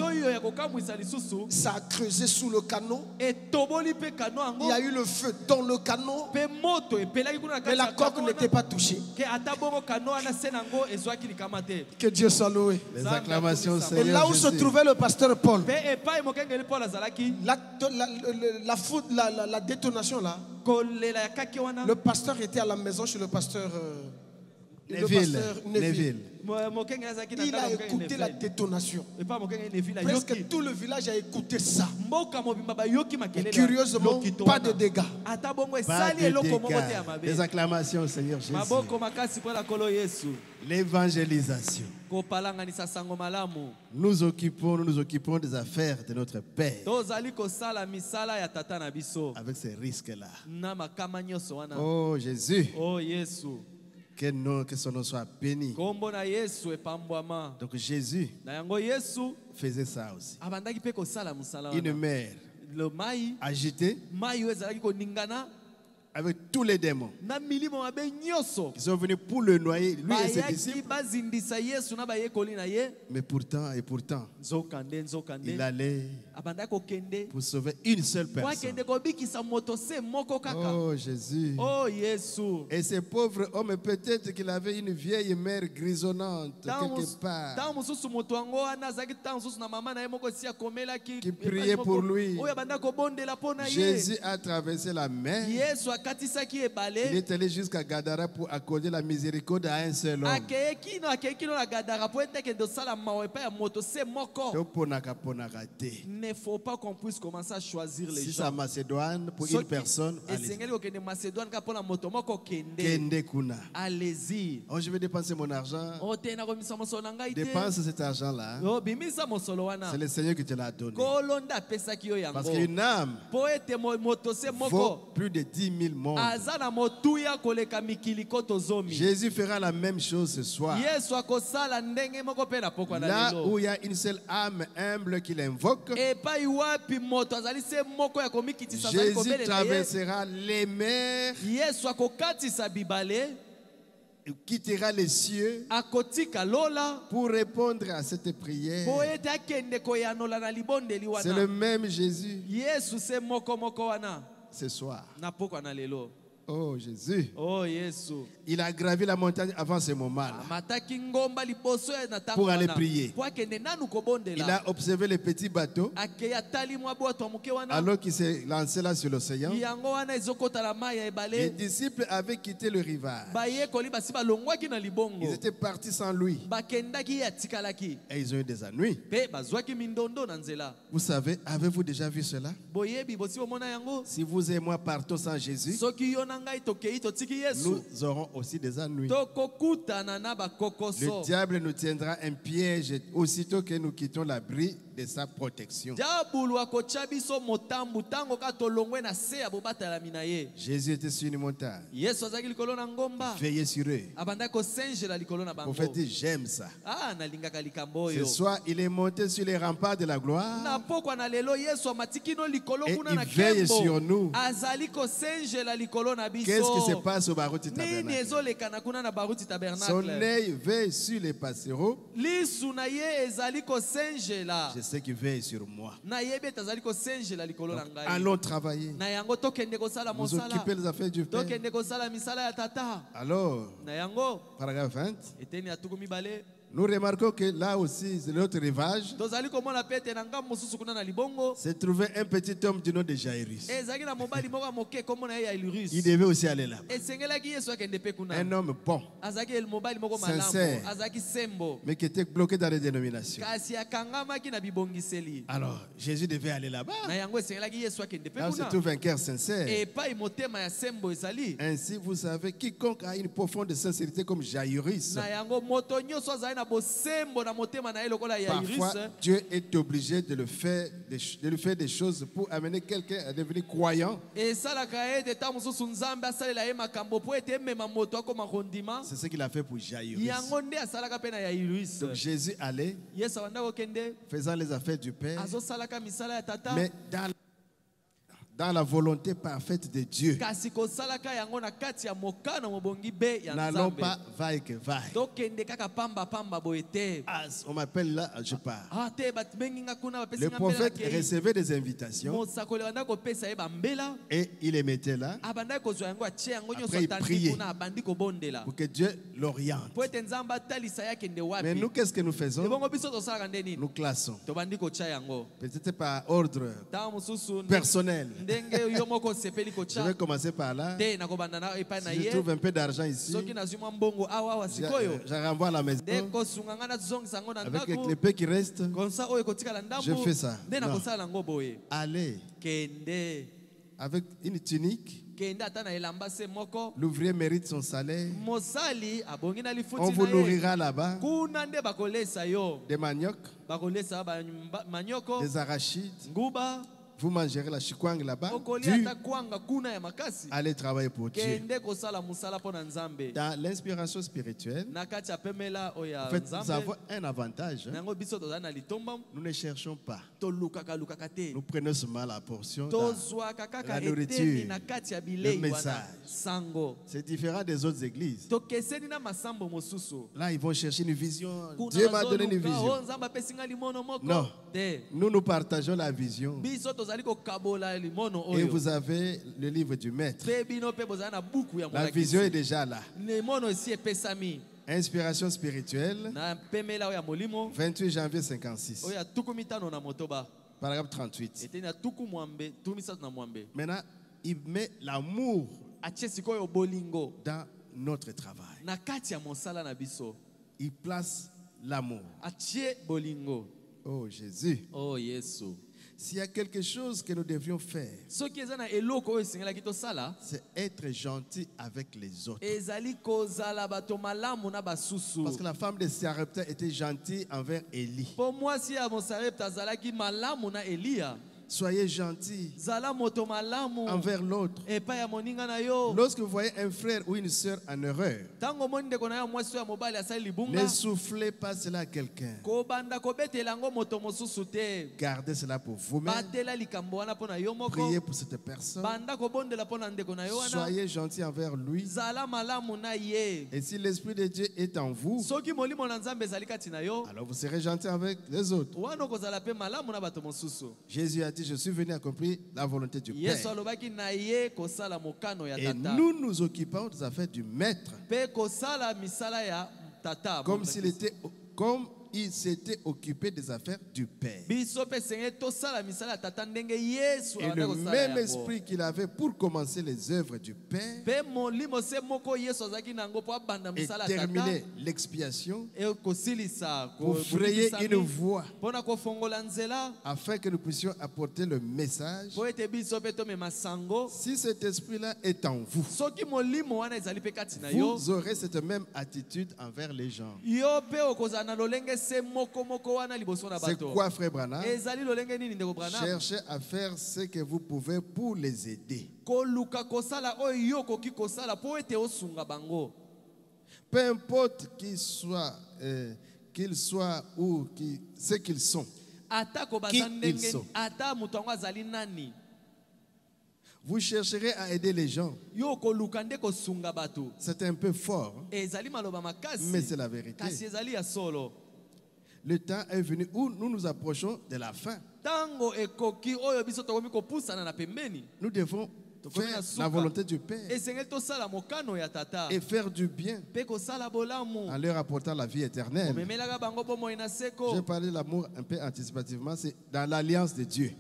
ça a creusé sous le canot. Il y a eu le feu dans le canot. Mais la coque n'était pas touchée. Que Dieu soit loué. Les acclamations, Seigneur. Et là où se trouvait le pasteur Paul, la détonation là, le pasteur était à la maison chez le pasteur Neville. Il a écouté la détonation. Presque tout le village a écouté ça. Et curieusement, pas de dégâts. Pas de dégâts. Les acclamations, Seigneur Jésus. L'évangélisation. Nous nous occupons des affaires de notre Père. Avec ces risques-là. Oh Jésus. Oh Jésus. Que son nom soit béni. Donc Jésus faisait ça aussi. Une mer agitée avec tous les démons qui sont venus pour le noyer, lui et ses disciples. Mais pourtant, il allait pour sauver une seule personne. Oh Jésus. Oh Jésus. Et ce pauvre homme, peut-être qu'il avait une vieille mère grisonnante quelque part qui priait pour lui. Jésus a traversé la mer. Il est allé jusqu'à Gadara pour accorder la miséricorde à un seul homme. Il ne faut pas qu'on puisse commencer à choisir les gens. Si c'est Macédoine pour une personne, allez-y. Oh, je vais dépenser mon argent. Dépense cet argent-là. C'est le Seigneur qui te l'a donné. Parce qu'une âme vaut plus de 10 000 mondes. Jésus fera la même chose ce soir. Là où il y a une seule âme humble qu'il invoque, Jésus traversera les mers, quittera les cieux pour répondre à cette prière. C'est le même Jésus ce soir. Oh Jésus. Oh Jésus. Il a gravi la montagne avant ce moment-là pour aller prier. Il a observé les petits bateaux alors qu'il s'est lancé là sur l'océan. Les disciples avaient quitté le rivage. Ils étaient partis sans lui. Et ils ont eu des ennuis. Vous savez, avez-vous déjà vu cela? Si vous et moi partons sans Jésus, nous aurons aussi des ennuis. Le diable nous tiendra un piège aussitôt que nous quittons l'abri de sa protection. Jésus était sur une montagne. Veillez sur eux. Le prophète dit, j'aime ça. Ce soir, il est monté sur les remparts de la gloire. Et il veille sur nous. Qu'est-ce qui se passe au Baruti Tabernacle? Son œil veille sur les passereaux. Je sais qu'il veille sur moi. Donc, allons travailler. Vous occupez les affaires du Père. Alors, paragraphe 20. Nous remarquons que là aussi, c'est l'autre rivage. Se trouvait un petit homme du nom de Jairus. Il devait aussi aller là. Un homme bon, sincère, mais qui était bloqué dans les dénominations. Alors, Jésus devait aller là-bas. Là où se trouve un cœur sincère. Ainsi, vous savez, quiconque a une profonde sincérité comme Jairus, parfois, Dieu est obligé de lui faire des choses pour amener quelqu'un à devenir croyant. C'est ce qu'il a fait pour Jairus. Donc Jésus allait, faisant les affaires du Père, mais dans la volonté parfaite de Dieu. N'allons pas vaille que vaille. On m'appelle là, je pars. Le prophète recevait des invitations et il les mettait là. Après il priait pour que Dieu l'oriente. Mais nous, qu'est-ce que nous faisons? Nous classons. Peut-être par ordre personnel. Je vais commencer par là. Si je trouve un peu d'argent ici, je renvoie à la maison. Avec les peu qui restent, je fais ça. Non. Allez avec une tunique. L'ouvrier mérite son salaire. On vous nourrira là-bas. Des maniocs, des arachides. Vous mangerez la chikwang là-bas. Allez travailler pour Dieu. Dans l'inspiration spirituelle, en fait, nous avons un avantage. Nous ne cherchons pas. Nous prenons seulement la portion, la nourriture, le message. C'est différent des autres églises. Là, ils vont chercher une vision. Dieu m'a donné une vision. Non, nous partageons la vision. Et vous avez le livre du maître. La vision est déjà là. Inspiration spirituelle, 28 janvier 56. Paragraphe 38. Maintenant, il met l'amour dans notre travail. Il place l'amour. Oh Jésus. Oh Jésus. S'il y a quelque chose que nous devrions faire, c'est être gentil avec les autres. Parce que la femme de Sarepta était gentille envers Élie. Soyez gentils envers l'autre. Lorsque vous voyez un frère ou une soeur en erreur, ne soufflez pas cela à quelqu'un. Gardez cela pour vous-même. Priez pour cette personne. Soyez gentils envers lui. Et si l'Esprit de Dieu est en vous, alors vous serez gentils avec les autres. Jésus a dit, je suis venu accomplir la volonté du Père. Et nous nous occupons des affaires du Maître. Comme il s'était occupé des affaires du Père. Et le même esprit qu'il avait pour commencer les œuvres du Père et terminer l'expiation pour frayer une voie afin que nous puissions apporter le message. Si cet esprit-là est en vous, vous aurez cette même attitude envers les gens. C'est quoi, frère Branham? Cherchez à faire ce que vous pouvez pour les aider. Peu importe qu'ils soient ou ce qu'ils sont. Qui ils sont. Vous chercherez à aider les gens. C'est un peu fort, mais c'est la vérité. Le temps est venu où nous nous approchons de la fin. Nous devons faire la volonté du Père et faire du bien en leur apportant la vie éternelle. J'ai parlé de l'amour un peu anticipativement, c'est dans l'alliance de Dieu.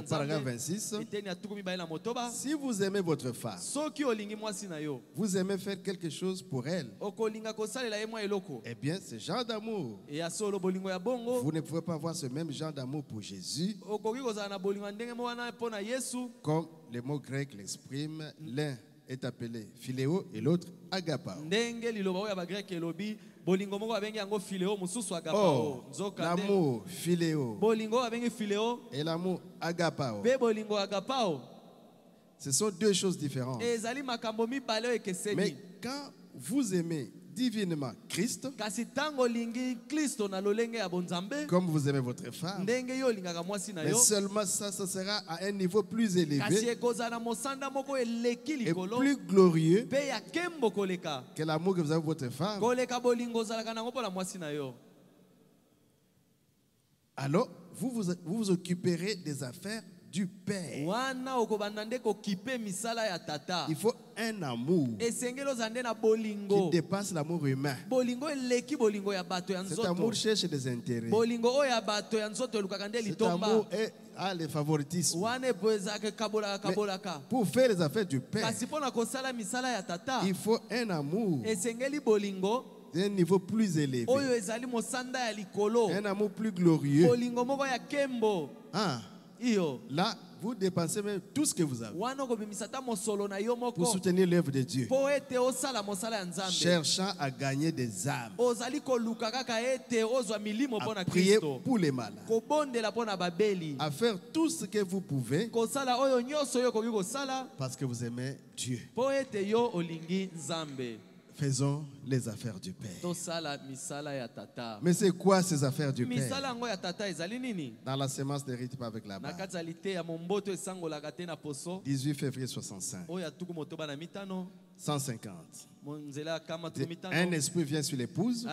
Paragraphe 26. Si vous aimez votre femme, vous aimez faire quelque chose pour elle, eh bien ce genre d'amour, vous ne pouvez pas avoir ce même genre d'amour pour Jésus. Comme les mots grecs l'expriment, l'un est appelé philéo et l'autre agapao. Oh, l'amour philéo et l'amour agapao, ce sont deux choses différentes. Mais quand vous aimez divinement Christ, comme vous aimez votre femme, mais seulement ça sera à un niveau plus élevé et plus glorieux que l'amour que vous avez pour votre femme. Alors, vous vous occuperez des affaires du Père. Il faut un amour qui dépasse l'amour humain. Cet amour cherche des intérêts. Cet amour a le favoritisme. Pour faire les affaires du Père, il faut un amour d'un niveau plus élevé, un amour plus glorieux. Là, vous dépensez même tout ce que vous avez pour soutenir l'œuvre de Dieu, cherchant à gagner des âmes, à prier pour les malades, à faire tout ce que vous pouvez parce que vous aimez Dieu. Faisons les affaires du Père. Mais c'est quoi ces affaires du Père? Dans la sémence ne rite pas avec la barre. 18 février 65. 150. Un esprit vient sur l'épouse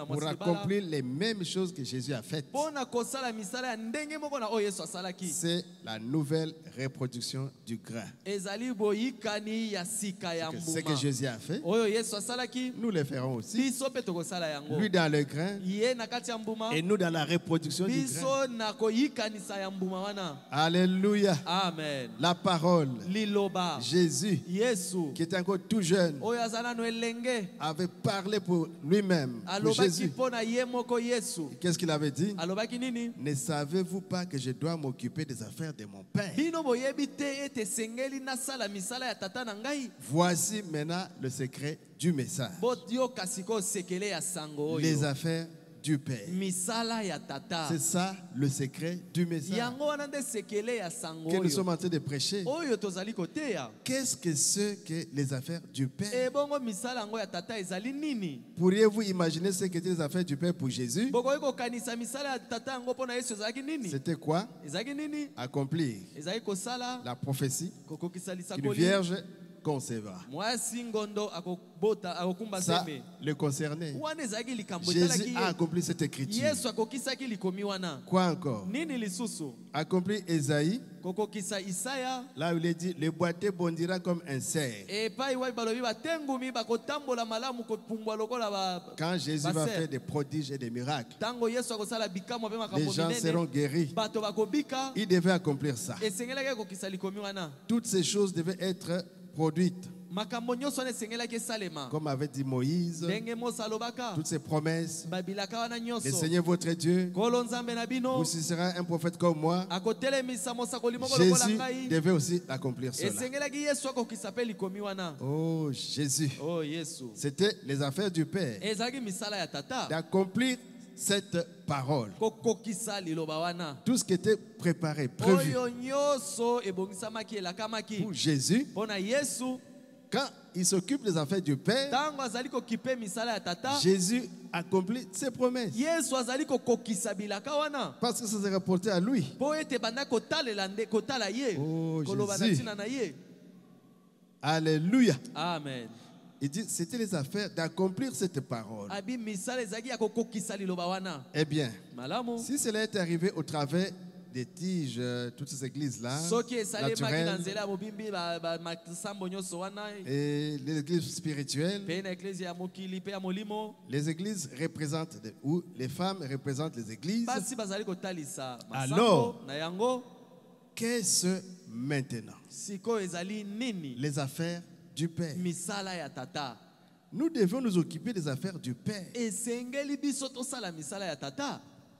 pour accomplir les mêmes choses que Jésus a faites. C'est la nouvelle reproduction du grain. Ce que Jésus a fait, nous le ferons aussi. Lui dans le grain et nous dans la reproduction du grain. Alléluia. Amen. La parole, Jésus, qui était encore tout jeune, avait parlé pour lui-même, pour Jésus. Qu'est-ce qu'il avait dit? Ne savez-vous pas que je dois m'occuper des affaires de mon Père? Voici maintenant le secret du message. Les affaires du Père. C'est ça le secret du message que nous sommes en train de prêcher. Qu'est-ce que c'est que les affaires du Père? Pourriez-vous imaginer ce qu'étaient les affaires du Père pour Jésus? C'était quoi? Accomplir la prophétie qu'une vierge concevra. Ça le concernait. Jésus a accompli cette écriture. Quoi encore? Accompli Ésaïe. Là où il est dit, le boiteux bondira comme un cerf. Quand Jésus va faire des prodiges et des miracles, les gens seront guéris. Il devait accomplir ça. Toutes ces choses devaient être produites. Comme avait dit Moïse, toutes ces promesses, le Seigneur votre Dieu vous sera un prophète comme moi. Jésus devait aussi accomplir cela. Oh Jésus, c'était les affaires du Père d'accomplir cette parole. Tout ce qui était préparé, prévu pour Jésus quand il s'occupe des affaires du Père, Jésus accomplit ses promesses. Parce que ça s'est rapporté à lui. Oh, Jésus. Alléluia. Amen. Il dit, c'était les affaires d'accomplir cette parole. Eh bien, si cela est arrivé au travers des tiges, toutes ces églises-là, naturelles, et les églises spirituelles, les églises représentent, ou les femmes représentent les églises. Alors, qu'est-ce maintenant? Les affaires du Père. Nous devons nous occuper des affaires du Père.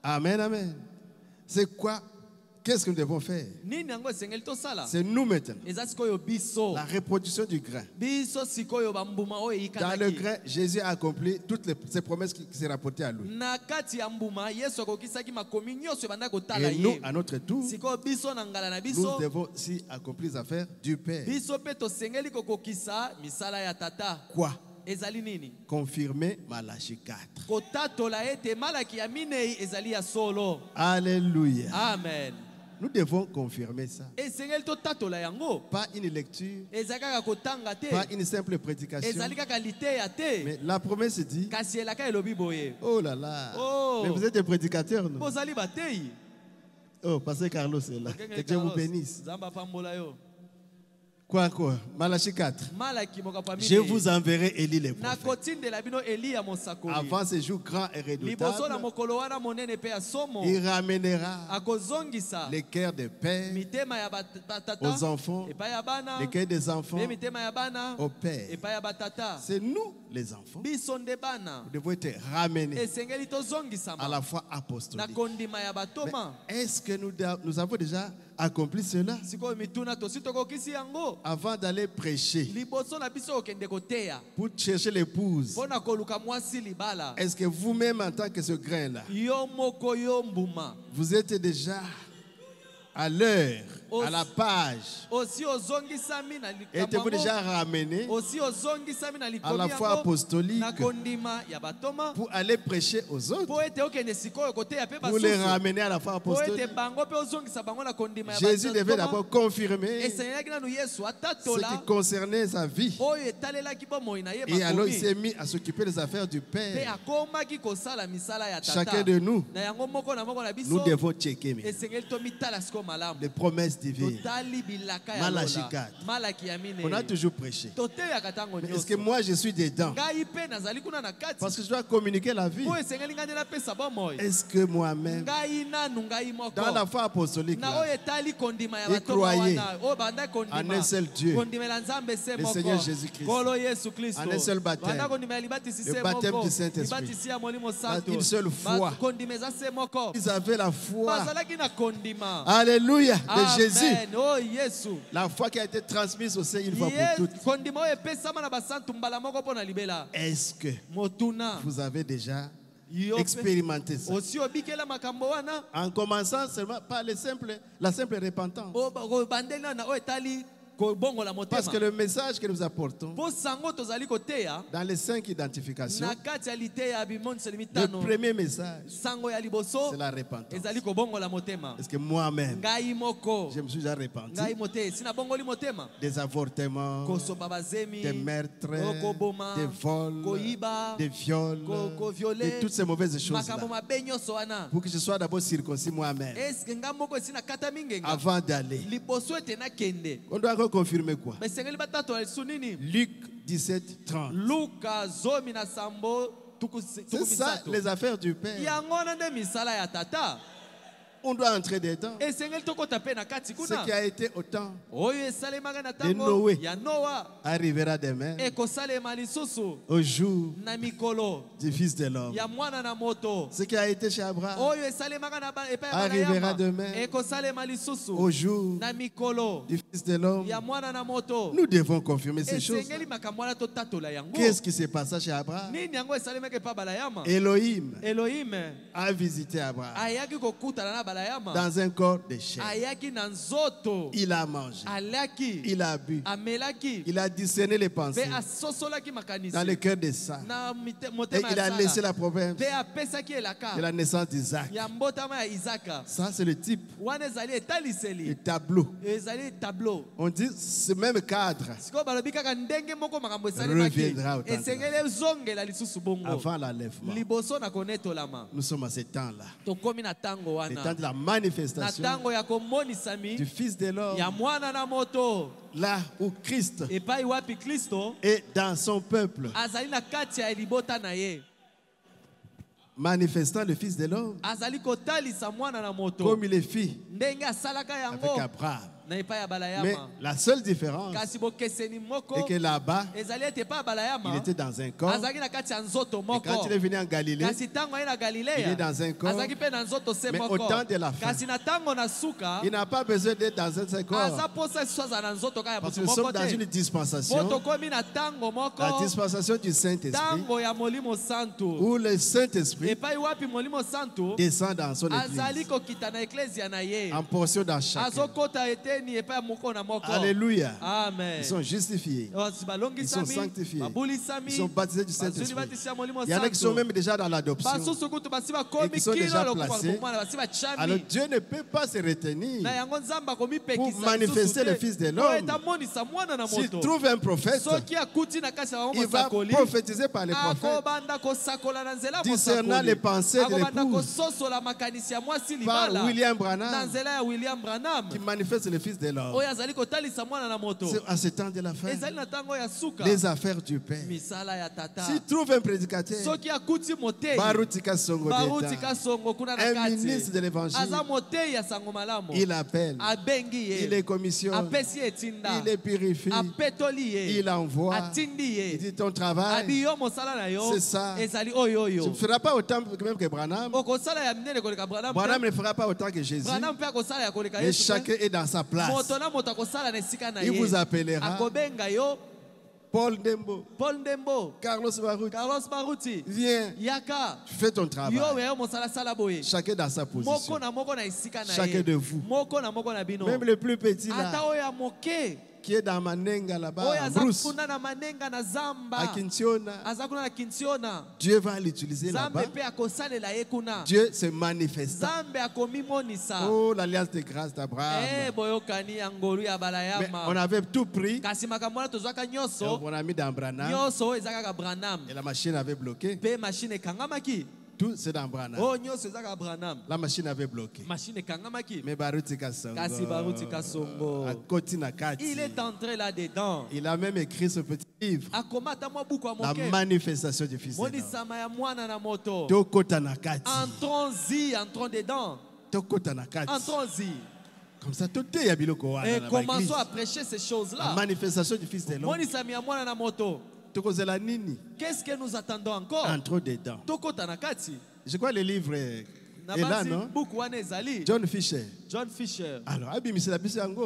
Amen, amen. C'est quoi? Qu'est-ce que nous devons faire? C'est nous maintenant. La reproduction du grain. Dans le grain, Jésus a accompli toutes ces promesses qui s'est rapportées à lui. Et nous, à notre tour, nous devons aussi accomplir les affaires du Père. Quoi? Confirmer Malachie 4. Alléluia. Amen. Nous devons confirmer ça. Pas une lecture, pas une simple prédication. Mais la promesse dit, oh là là, mais vous êtes des prédicateurs, non? Oh, Pasteur Carlos est là. Que Dieu vous bénisse. Quoi? Malachie 4. Je vous enverrai Élie les prophètes. Avant ce jour grand et redoutable, il ramènera les cœurs des pères aux enfants, les cœurs des enfants aux pères. C'est nous les enfants. Nous devons être ramenés à la foi apostolique. Mais est-ce que nous avons déjà accompli cela? Avant d'aller prêcher pour chercher l'épouse, est-ce que vous-même en tant que ce grain-là, vous êtes déjà à l'heure, à la page, êtes-vous déjà ramené à la foi apostolique pour aller prêcher aux autres, pour les ramener à la foi apostolique? Jésus devait d'abord confirmer ce qui concernait sa vie. Et alors il s'est mis à s'occuper des affaires du Père. Chacun de nous, nous devons checker les promesses divines. Malachie 4. On a toujours prêché. Mais est-ce que moi je suis dedans? Parce que je dois communiquer la vie. Est-ce que moi-même, dans la foi apostolique, et croyez en un seul Dieu, le Seigneur Jésus-Christ, en un seul baptême, le baptême du Saint-Esprit, une seule foi. Ils avaient la foi. Alléluia, de Jésus. La foi qui a été transmise au Seigneur une fois pour toutes. Est-ce que vous avez déjà expérimenté ça? En commençant seulement par la simple repentance. Parce que le message que nous apportons dans les 5 identifications, le premier message, c'est la repentance. Est-ce que moi-même, je me suis déjà repenti des avortements, des meurtres, des vols, des viols, et toutes ces mauvaises choses-là, pour que je sois d'abord circoncis moi-même avant d'aller. On doit confirmer quoi? Luc 17, 30. C'est ça les affaires du Père. On doit entrer dedans. Ce qui a été au temps de Noé arrivera demain au jour du Fils de l'homme. Ce qui a été chez Abraham arrivera demain au jour du Fils de l'homme. Nous devons confirmer ces choses. Qu'est-ce qui s'est passé chez Abraham? Elohim a visité Abraham. dans un corps de chair. Il a mangé. Il a bu. Il a discerné les pensées dans le cœur des saints. Et il a laissé la promesse de la naissance d'Isaac. Ça, c'est le type. Le tableau. On dit ce même cadre reviendra au temps avant l'enlèvement. Nous sommes à ce temps-là. Le temps de la manifestation du Fils de l'homme. Là où Christ est dans son peuple, manifestant le Fils de l'homme, comme il est fit avec Abraham. Mais la seule différence est que là-bas, il était dans un corps. Et quand il est venu en Galilée, il est dans un corps. Mais au temps de la fin, il n'a pas besoin d'être dans un corps. Parce que nous sommes dans une dispensation, la dispensation du Saint-Esprit, où le Saint-Esprit descend dans son église en portion dans chacun. Alléluia. Amen. Ils sont justifiés. Ils sont sanctifiés. Ils sont baptisés du Saint-Esprit. Il y en a qui sont même déjà dans l'adoption. Et qui sont déjà placés. Alors Dieu ne peut pas se retenir pour manifester le Fils de l'homme. S'il trouve un prophète, il va prophétiser par les prophètes, discernant les pensées de l'épouse, par William Branham, qui manifeste le Fils de l'homme. C'est à ce temps de la fin, les affaires du Père. S'il trouve un prédicateur, Barutika Songo d'État, un ministre de l'évangile, il appelle, il les commissionne, il les purifie, il envoie, il dit ton travail, c'est ça. Tu ne feras pas autant même que Branham. Branham ne fera pas autant que Jésus. Mais chacun est dans sa place. Il vous appellera. Paul Ndembo, Carlos Baruti, viens, fais ton travail. Chacun dans sa position. Chacun de vous. Même le plus petit là, qui est dans Manenga là-bas, Bruce, à Kintiona, Dieu va l'utiliser là-bas. Dieu se manifeste. Oh, l'alliance de grâce d'Abraham. Mais on avait tout pris. On a mis dans Branham. Et la machine avait bloqué. Tout c'est dans Branham. La machine avait bloqué. Mais Barutika Songo, il est entré là-dedans. Il a même écrit ce petit livre, La manifestation du Fils de l'homme. Entrons-y, entrons dedans. Entrons-y. Comme ça, tout est yabiloko. Et commençons à prêcher ces choses-là. La manifestation du Fils de l'homme. Qu'est-ce que nous attendons encore? Entrons dedans. Je crois le livre est là, non? John Fisher. Alors,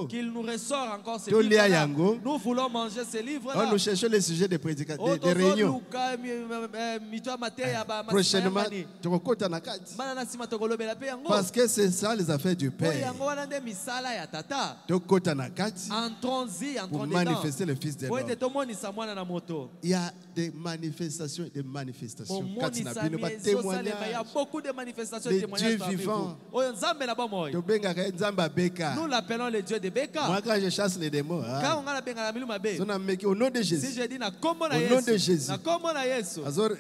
qu'il nous ressort encore ces livres-là. Nous voulons manger ces livres-là. Nous cherchons les sujets de prédication, de réunion. Prochainement, parce que c'est ça les affaires du Père. Entrons-y, pour manifester le Fils de l'homme. Il y a des manifestations et des manifestations. Il y a beaucoup de manifestations et témoignages. Dieu vivant. Nous l'appelons le Dieu de Beka. Moi, quand je chasse les démons, au nom de Jésus, si je dis au nom de Jésus,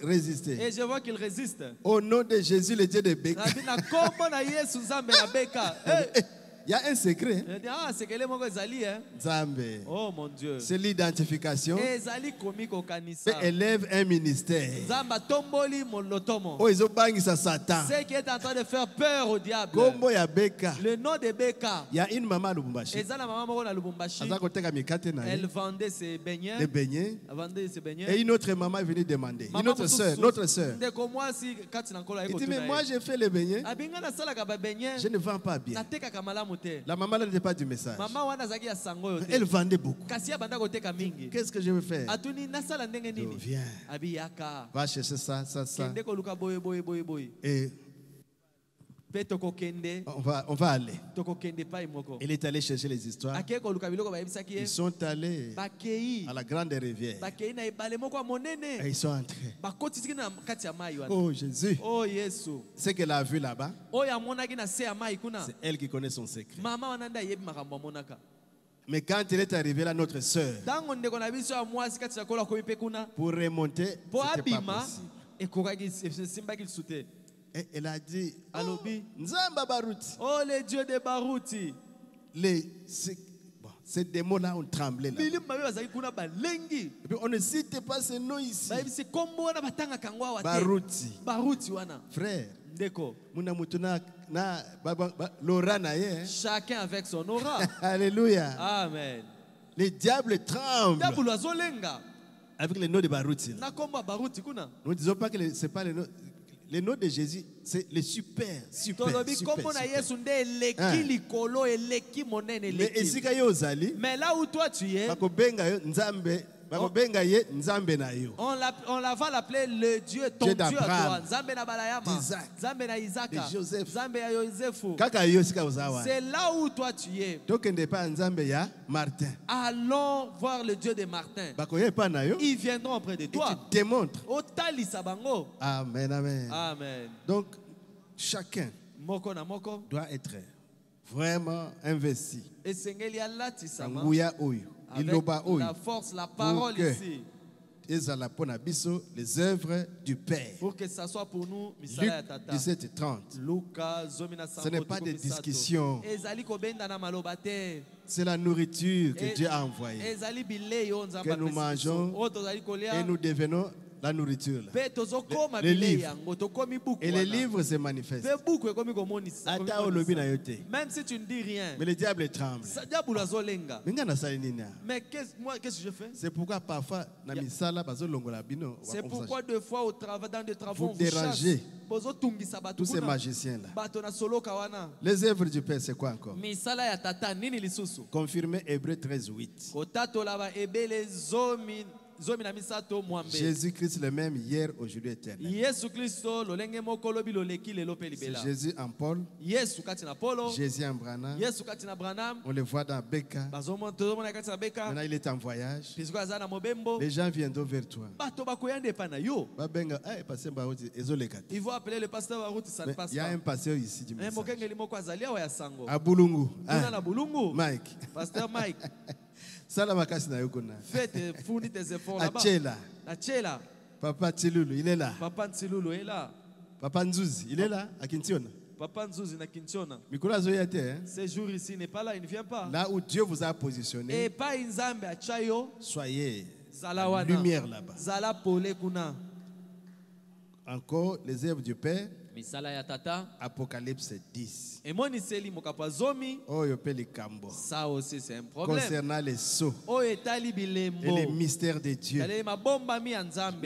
résister. Et je vois qu'il résiste. Au nom de Jésus, le Dieu de Beka. Il y a un secret. Oh mon Dieu. C'est l'identification. Et élève un ministère. Oh, ils ont bangi ça Satan. Ce qui est en train de faire peur au diable. Le nom de Beka. Il y a une maman à Lubumbashi. Elle vendait ses beignets. Les beignets. Et une autre maman est venue demander. Une autre soeur. Notre soeur. Il dit, mais moi j'ai fait les beignets. Je ne vends pas bien. La maman n'était pas du message. Elle vendait beaucoup. Qu'est-ce que je veux faire? Viens. Va chercher ça. Et On va aller. Il est allé chercher les histoires. Ils sont allés à la grande rivière. Et ils sont entrés. Oh Jésus. C'est qu'elle a vu là-bas. C'est elle qui connaît son secret. Mais quand il est arrivé là, notre sœur, pour remonter, c'était pas possible. Et elle a dit, Nzamba Baruti. Oh, les dieux de Baruti. Ces démons-là ont tremblé. Là. Et puis on ne cite pas ce nom ici. Baruti. Frère. Chacun avec son aura. Alléluia. Amen. Les diables tremblent. Avec le nom de Baruti. Nous ne disons pas que ce n'est pas le nom. Le nom de Jésus, c'est le super. Mais là où toi tu es, on va l'appeler le Dieu, ton Dieu à toi. d'Isaac, de Joseph. C'est là où toi tu es. Allons voir le Dieu de Martin. Ils viendront auprès de toi. Et tu démontres. Amen, amen. Amen. Donc, chacun doit être vraiment investi. Avec la force, la parole ici. Les œuvres du Père. Pour que ça soit pour nous, Luc 17:30. Ce n'est pas des discussions. C'est la nourriture que Dieu a envoyée. Que nous mangeons et nous devenons la nourriture. Les livres. Et les livres se manifestent. Même si tu ne dis rien. Mais le diable tremble. Mais qu'est-ce que je fais? C'est pourquoi parfois, c'est pourquoi deux fois au travail, dans des travaux, vous dérangez tous ces magiciens-là. Les œuvres du Père, c'est quoi encore? Confirmé Hébreux 13:8. Jésus-Christ le même hier, aujourd'hui, éternel. C'est Jésus en Paul. Jésus en Branham. On le voit dans Beka. Maintenant, il est en voyage. Les gens viendront vers toi. Ils vont appeler le pasteur Baruti, ça ne passe pas. Il y a un pasteur ici du message. À Bulungu. Mike. Pasteur Mike. Faites tes efforts là-bas. Achela. Papa Tsilulu, il est là. Papa Tsilulu est là. Papa Nzuzi, il est là, à Kintiona. Papa Nzuzi na Kintiona. Ce jour ici n'est pas là, il ne vient pas. Là où Dieu vous a positionné. Et pas Nzambe à Chayo. Soyez la lumière là-bas. Zala pole kuna. Encore les œuvres du Père. Misala ya tata. Apocalypse 10. Et mon iseli mokapazomi. Oh yopeli kambo. Ça aussi c'est un problème. Concernant les sceaux. Oh etali bilembo. Et les mystères de Dieu. Même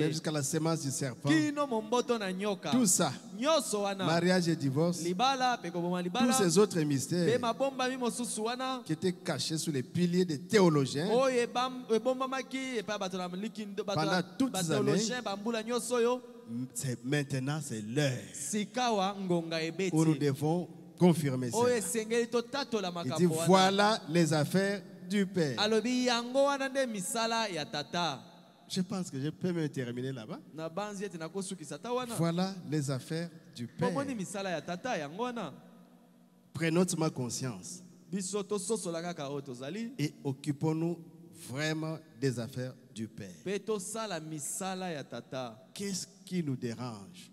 jusqu'à la semence du serpent. Kino momboto na nyoka. Tout ça. Nyoso wana. Mariage et divorce. Libala peko boma libala. Tous ces autres mystères. Be mabomba mi mosusu wana. Qui étaient cachés sous les piliers des théologiens. Oh ebomba maki e pa bato na likindo bato. Pendant toutes ces années. Théologien bambula nyoso yo. Maintenant, c'est l'heure où nous devons confirmer ça. Il dit, voilà les affaires du Père. Je pense que je peux me terminer là-bas. Voilà les affaires du Père. Prenons ma conscience et occupons-nous vraiment des affaires du Père. Qu'est-ce qui nous dérange?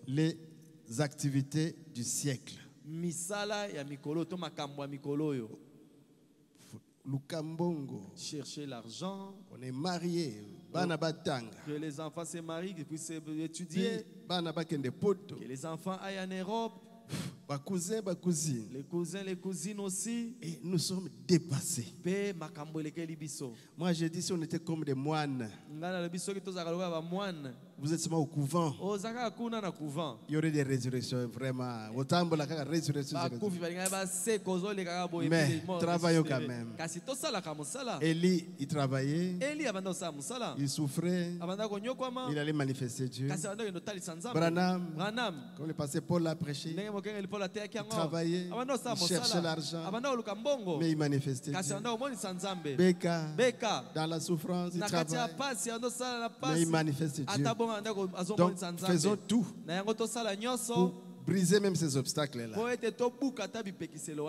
Les activités du siècle. Chercher l'argent. On est marié. Que les enfants se marient, qu'ils puissent étudier. Que les enfants aillent en Europe. Les cousins, les cousines aussi. Et nous sommes dépassés. Moi, je dis si on était comme des moines. vous êtes seulement au couvent, il y aurait des résurrections vraiment. Mais travaillons quand même. Élie, il travaillait, il souffrait, il allait manifester Dieu. Branham, comme le pasteur Paul l'a prêché, il travaillait, il cherchait l'argent, mais il manifestait Dieu. Beka, dans la souffrance, il travaille, mais il manifeste Dieu. Donc, faisons tout pour briser même ces obstacles-là.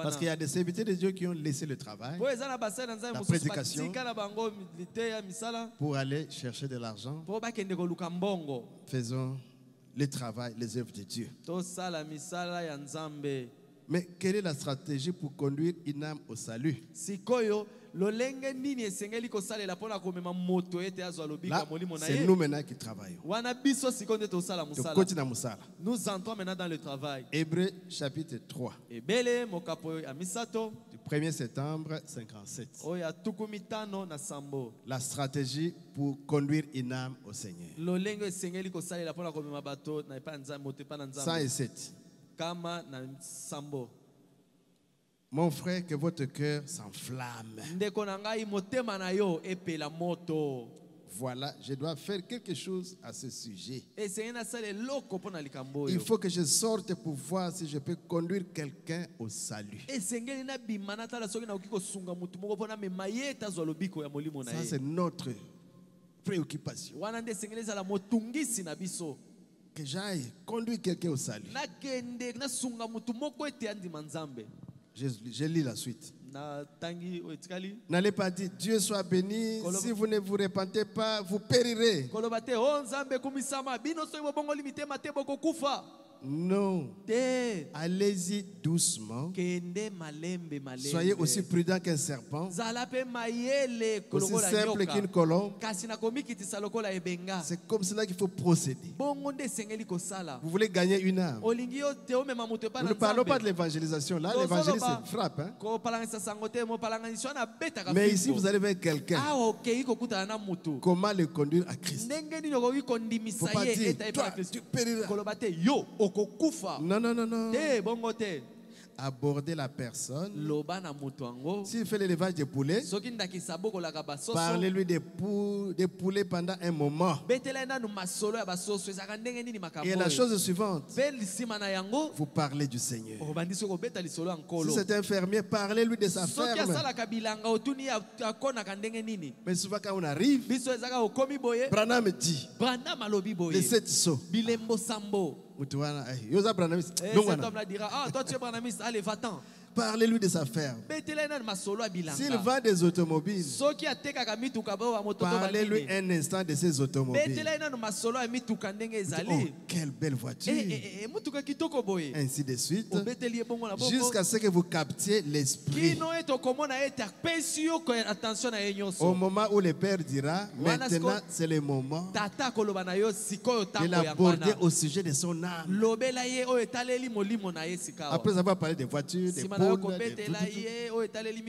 Parce qu'il y a des serviteurs de Dieu qui ont laissé le travail, la prédication, pour aller chercher de l'argent. Faisons le travail, les œuvres de Dieu. Mais quelle est la stratégie pour conduire une âme au salut? Là, c'est nous maintenant qui travaillons. Nous entrons maintenant dans le travail. Hébreux chapitre 3. Du 1er septembre 57. La stratégie pour conduire une âme au Seigneur. 107. Mon frère, que votre cœur s'enflamme. Voilà, je dois faire quelque chose à ce sujet. Il faut que je sorte pour voir si je peux conduire quelqu'un au salut. Ça, c'est notre préoccupation. Que j'aille conduire quelqu'un au salut. Je lis la suite. N'allez pas dire Dieu soit béni, si vous ne vous repentez pas, vous périrez. Non. Allez-y doucement. Soyez aussi prudent qu'un serpent, aussi simple qu'une colombe. C'est comme cela qu'il faut procéder. Vous voulez gagner une âme. Nous ne parlons pas de l'évangélisation. Là, l'évangélisme frappe. Hein? Mais ici, vous allez vers quelqu'un. Comment le conduire à Christ? Il ne faut pas dire, toi, tu périras. Non, non, non, non. Aborder la personne. S'il fait l'élevage des poulets, parlez-lui des poulets pendant un moment. Et la chose suivante, vous parlez du Seigneur. Si c'est un fermier, parlez-lui de sa ferme. Mais souvent quand on arrive, Branham dit les 7 sauts. Cet homme-là dira, ah, toi tu es branhamiste, allez, va-t'en. Parlez-lui de sa ferme. S'il vend des automobiles, parlez-lui un instant de ses automobiles. Oh, quelle belle voiture. Ainsi de suite, jusqu'à ce que vous captiez l'esprit. Au moment où le Père dira, maintenant c'est le moment de l'aborder au sujet de son âme. Après avoir parlé des voitures, des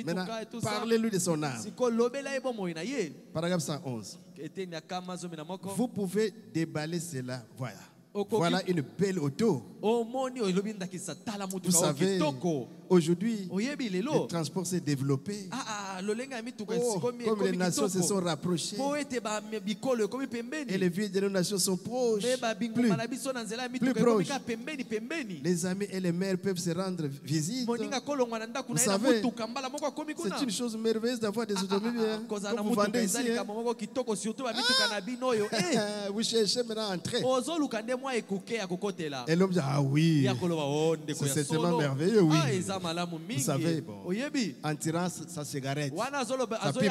maintenant, parlez-lui de son âme. Paragraphe 111. Vous pouvez déballer cela. Voilà. Voilà une belle auto. Vous savez, aujourd'hui, le transport s'est développé. Comme les nations se sont rapprochées et les villes de nos nations sont proches, plus proches. Les amis et les mères peuvent se rendre visite. Vous savez, c'est une chose merveilleuse d'avoir des automobiles comme vous vendez ici. Vous cherchez maintenant à entrer. Et l'homme dit, ah oui, c'est tellement merveilleux, oui. Vous savez, bon, en tirant sa cigarette, ça pipe.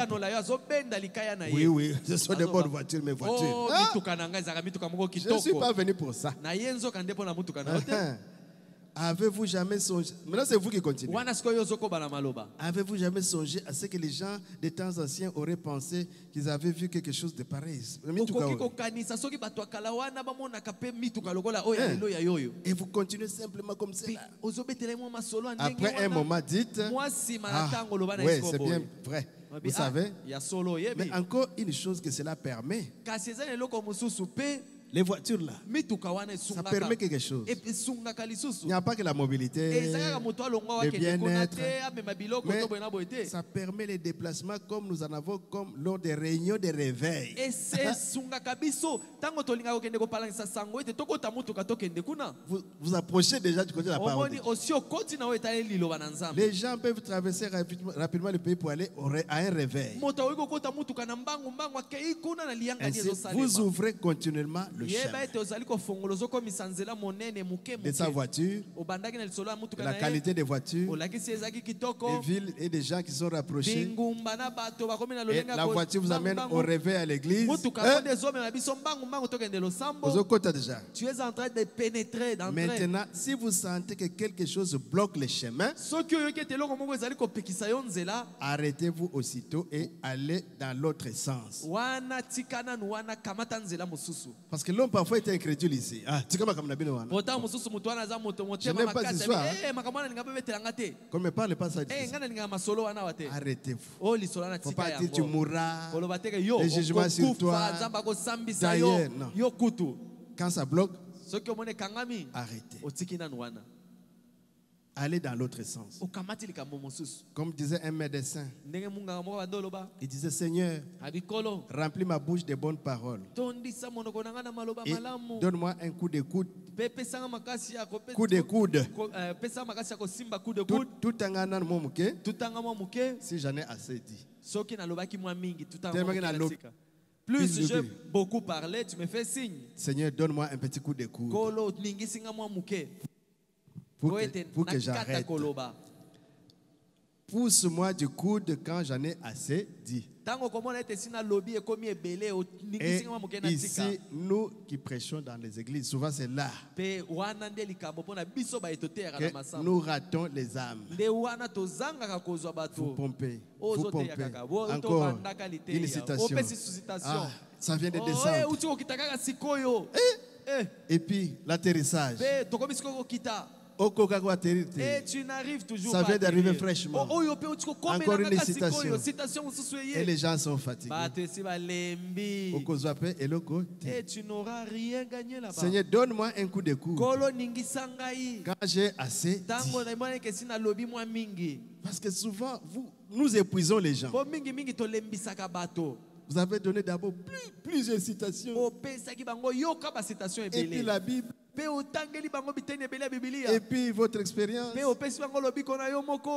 Oui, oui, ce sont des bonnes voitures, mes voitures. Je ne suis pas venu pour ça. Avez-vous jamais songé, maintenant c'est vous qui continuez. Avez-vous jamais songé à ce que les gens des temps anciens auraient pensé qu'ils avaient vu quelque chose de pareil? Et vous continuez simplement comme ça. Après un moment, dites, ah, oui, c'est bien vrai. Vous savez, mais encore une chose que cela permet, Les voitures là, ça permet quelque chose. Il n'y a pas que la mobilité, le bien-être, mais ça permet les déplacements comme nous en avons comme lors des réunions de réveil. Vous approchez déjà du côté de la parole. Les gens peuvent traverser rapidement le pays pour aller à un réveil. Ainsi, vous ouvrez continuellement le chemin de sa voiture, de la qualité des voitures, des villes et des gens qui sont rapprochés. Et la voiture vous amène au réveil à l'église. Tu es en train de pénétrer, d'entrer. Maintenant, si vous sentez que quelque chose bloque le chemin, arrêtez-vous aussitôt et allez dans l'autre sens. Parce que l'homme parfois est incrédule ici. Je n'aime pas cette histoire. Qu'on ne me parle pas ça. Arrêtez-vous. Il ne faut pas dire tu mourras. Le jugement sur toi. D'ailleurs, non. Quand ça bloque, arrêtez. Allez dans l'autre sens. Comme disait un médecin, il disait Seigneur, remplis ma bouche de bonnes paroles. Et donne-moi un coup de coude. Coup de coude. Tout en gagnant mon mouquet. Si j'en ai assez dit. Plus j'ai beaucoup parlé, tu me fais signe. Seigneur, donne-moi un petit coup de coude. Pour que j'arrête. Pousse-moi du coude quand j'en ai assez dit. Et ici, nous qui prêchons dans les églises, souvent c'est là que nous ratons les âmes. Vous pompez. Vous pompez. Encore une citation. Ah, ça vient de descendre. Et puis l'atterrissage. Et tu n'arrives toujours ça pas. Ça vient d'arriver fraîchement. Encore une citation. Et les gens sont fatigués. Et tu n'auras rien gagné là-bas. Seigneur, donne-moi un coup de coude. Quand j'ai assez dit. Parce que souvent, nous épuisons les gens. Vous avez donné d'abord plusieurs citations. Et puis la Bible. Et puis votre expérience.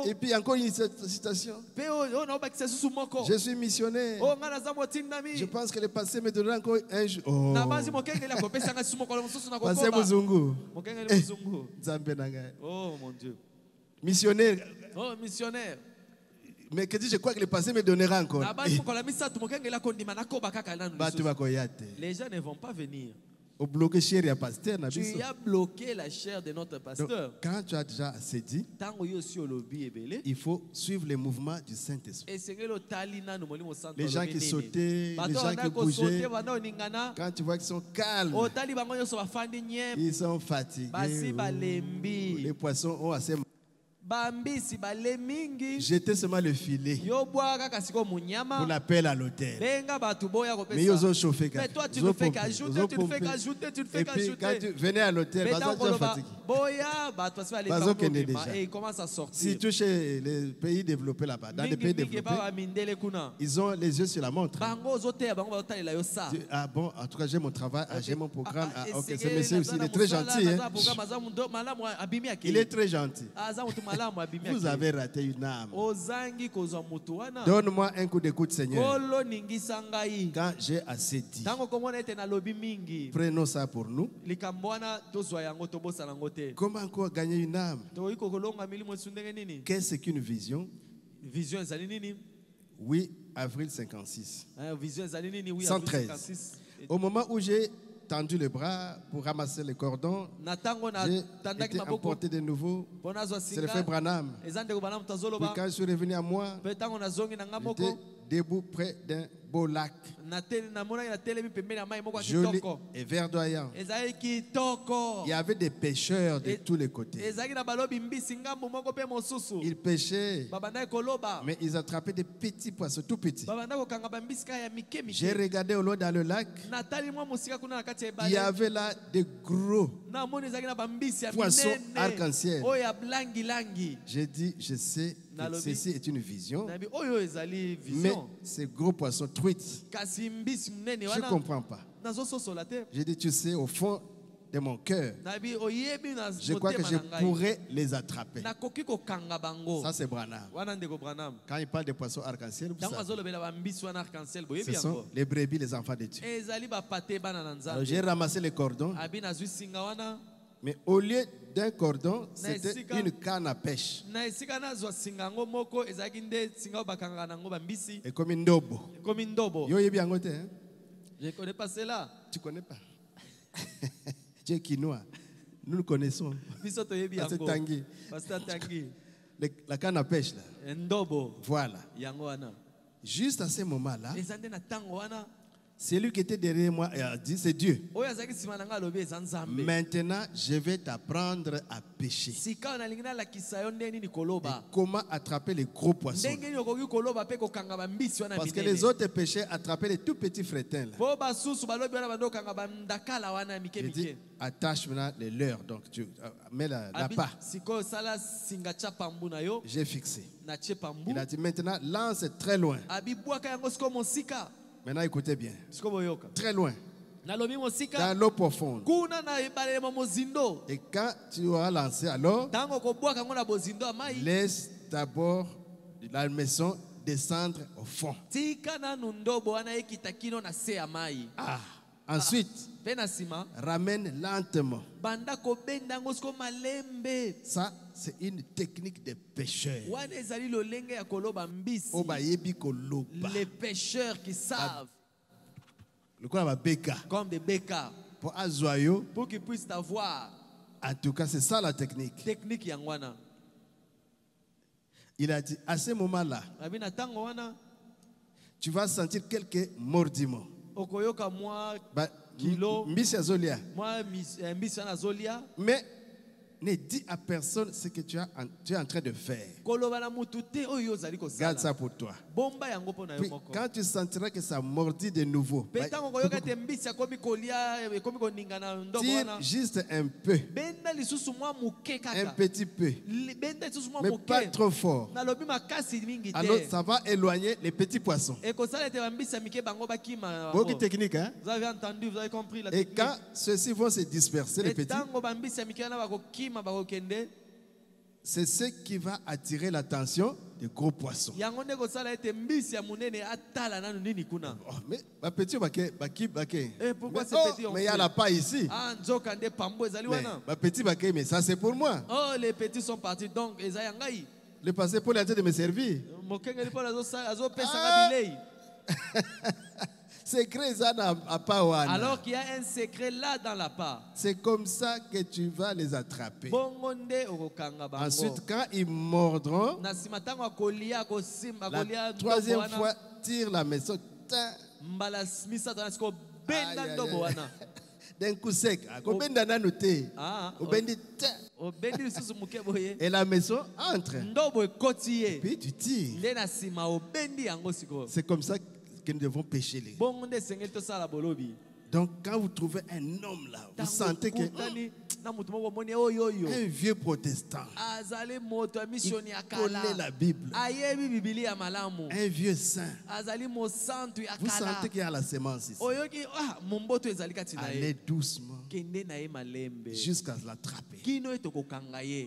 Et puis encore une citation. Je suis missionnaire. Je pense que le passé me donnera encore un jour. Oh. Passé Muzungu. Oh mon Dieu. Missionnaire. Oh missionnaire. Mais que dit, je crois que le passé me donnera encore. Les gens ne vont pas venir. Tu as bloqué la chair de notre pasteur. Donc, quand tu as déjà assez dit, il faut suivre les mouvements du Saint-Esprit. Les gens qui sautaient, les gens qui bougeaient, quand tu vois qu'ils sont calmes, ils sont fatigués. Les poissons ont assez. Jetez seulement le filet. Vous l'appelez à l'hôtel. Mais ils ont chauffé. Mais toi, tu ne fais qu'ajouter, tu ne fais qu'ajouter, tu ne fais qu'ajouter. Quand tu venais à l'hôtel, tu es fatigué. Et il commence à sortir. Si tu es chez les pays développés là-bas, dans les pays développés, ils ont les yeux sur la montre. Ah bon, en tout cas, j'ai mon travail, j'ai mon programme. Ok, ce monsieur aussi, il est très gentil. Il est très gentil. Vous avez raté une âme. Donne-moi un coup de coude, Seigneur. Quand j'ai assez dit. Prenons ça pour nous. Comment encore gagner une âme? Qu'est-ce qu'une vision? 8 avril 56. 113. Au moment où j'ai tendu le bras pour ramasser les cordons, j'ai été emporté de nouveau. C'est le frère Branham. Puis quand je suis revenu à moi, j'étais debout près d'un beau lac. Joli et verdoyant. Il y avait des pêcheurs de tous les côtés. Ils pêchaient, mais ils attrapaient des petits poissons, tout petits. J'ai regardé au loin dans le lac. Il y avait là des gros poissons arc-en-ciel. J'ai dit, je sais que ceci est une vision, mais ces gros poissons truites, je ne comprends pas. J'ai dit, tu sais, au fond de mon cœur, je crois que je pourrais les attraper. Ça, c'est Branham. Quand il parle de poissons arc-en-ciel, ce sont les brebis, les enfants de Dieu. Alors, j'ai ramassé les cordons, mais au lieu d'un cordon, c'était une canne à pêche. Et comme une ndobo. Yo yebi angote, hein? Je ne connais pas cela. Tu ne connais pas? Tu es quinoa. Nous le connaissons. C'est Tanguy. La canne à pêche là. Voilà. Juste à ce moment-là, c'est lui qui était derrière moi et a dit, c'est Dieu. Maintenant, je vais t'apprendre à pêcher. Et comment attraper les gros poissons. Parce que les autres pêcheurs attrapaient les tout petits frétins. J'ai dit, attache maintenant les leurs. Donc tu mets l'appât. J'ai fixé. Il a dit, maintenant, lance très loin. Maintenant, écoutez bien. Très loin. Dans l'eau profonde. Et quand tu auras lancé, alors, laisse d'abord la maison descendre au fond. Ah. Ensuite, ramène lentement. Ça, c'est une technique de pêcheur. Les pêcheurs qui savent. Comme des bécas. Pour qu'ils puissent avoir. En tout cas, c'est ça la technique. Il a dit, à ce moment-là, tu vas sentir quelques mordiments. Mais ne dis à personne ce que tu es en train de faire. Garde ça pour toi. Puis, quand tu sentiras que ça mordit de nouveau, tire juste un peu. Un petit peu. Mais pas trop fort. Alors ça va éloigner les petits poissons. Beaucoup de techniques, hein? Vous avez entendu, vous avez compris la technique. Et quand ceux-ci vont se disperser, les petits, c'est ce qui va attirer l'attention des gros poissons. Oh, mais petit, pourquoi ces petits ont mais il y a la paille ici. Mais petit, mais ça c'est pour moi. Oh, les petits sont partis donc. Le passé Paul est en train de me servir. Alors qu'il y a un secret là dans la part. C'est comme ça que tu vas les attraper. Ensuite, quand ils mordront, la troisième fois, tire la maison. D'un coup sec. Et la maison entre. Puis tu tires. C'est comme ça que nous devons pêcher les. Donc quand vous trouvez un homme là, vous sentez que un vieux protestant, il connaît la Bible, un vieux saint, vous sentez qu'il y a la semence ici. Allez doucement jusqu'à l'attraper.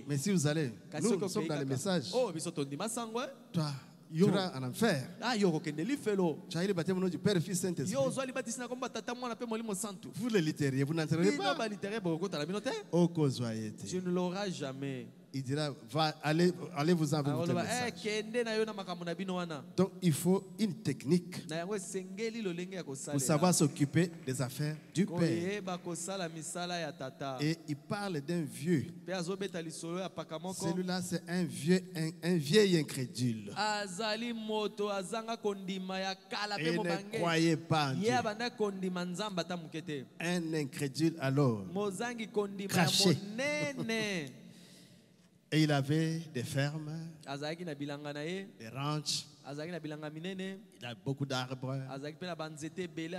Mais si vous allez, nous sommes dans le message. Toi, tu seras en enfer. Tu as eu le baptême du Père, Fils, Saint-Esprit. Vous le littériez, vous n'entrerez pas. Je ne l'aurai jamais. il dira, allez vous en vous. Donc il faut une technique pour savoir s'occuper des affaires du Père. Et il parle d'un vieux. Celui-là, c'est un vieil incrédule. Et il ne croyait pas en Dieu. Un incrédule alors, craché. Et il avait des fermes, des ranchs. Il a beaucoup d'arbres.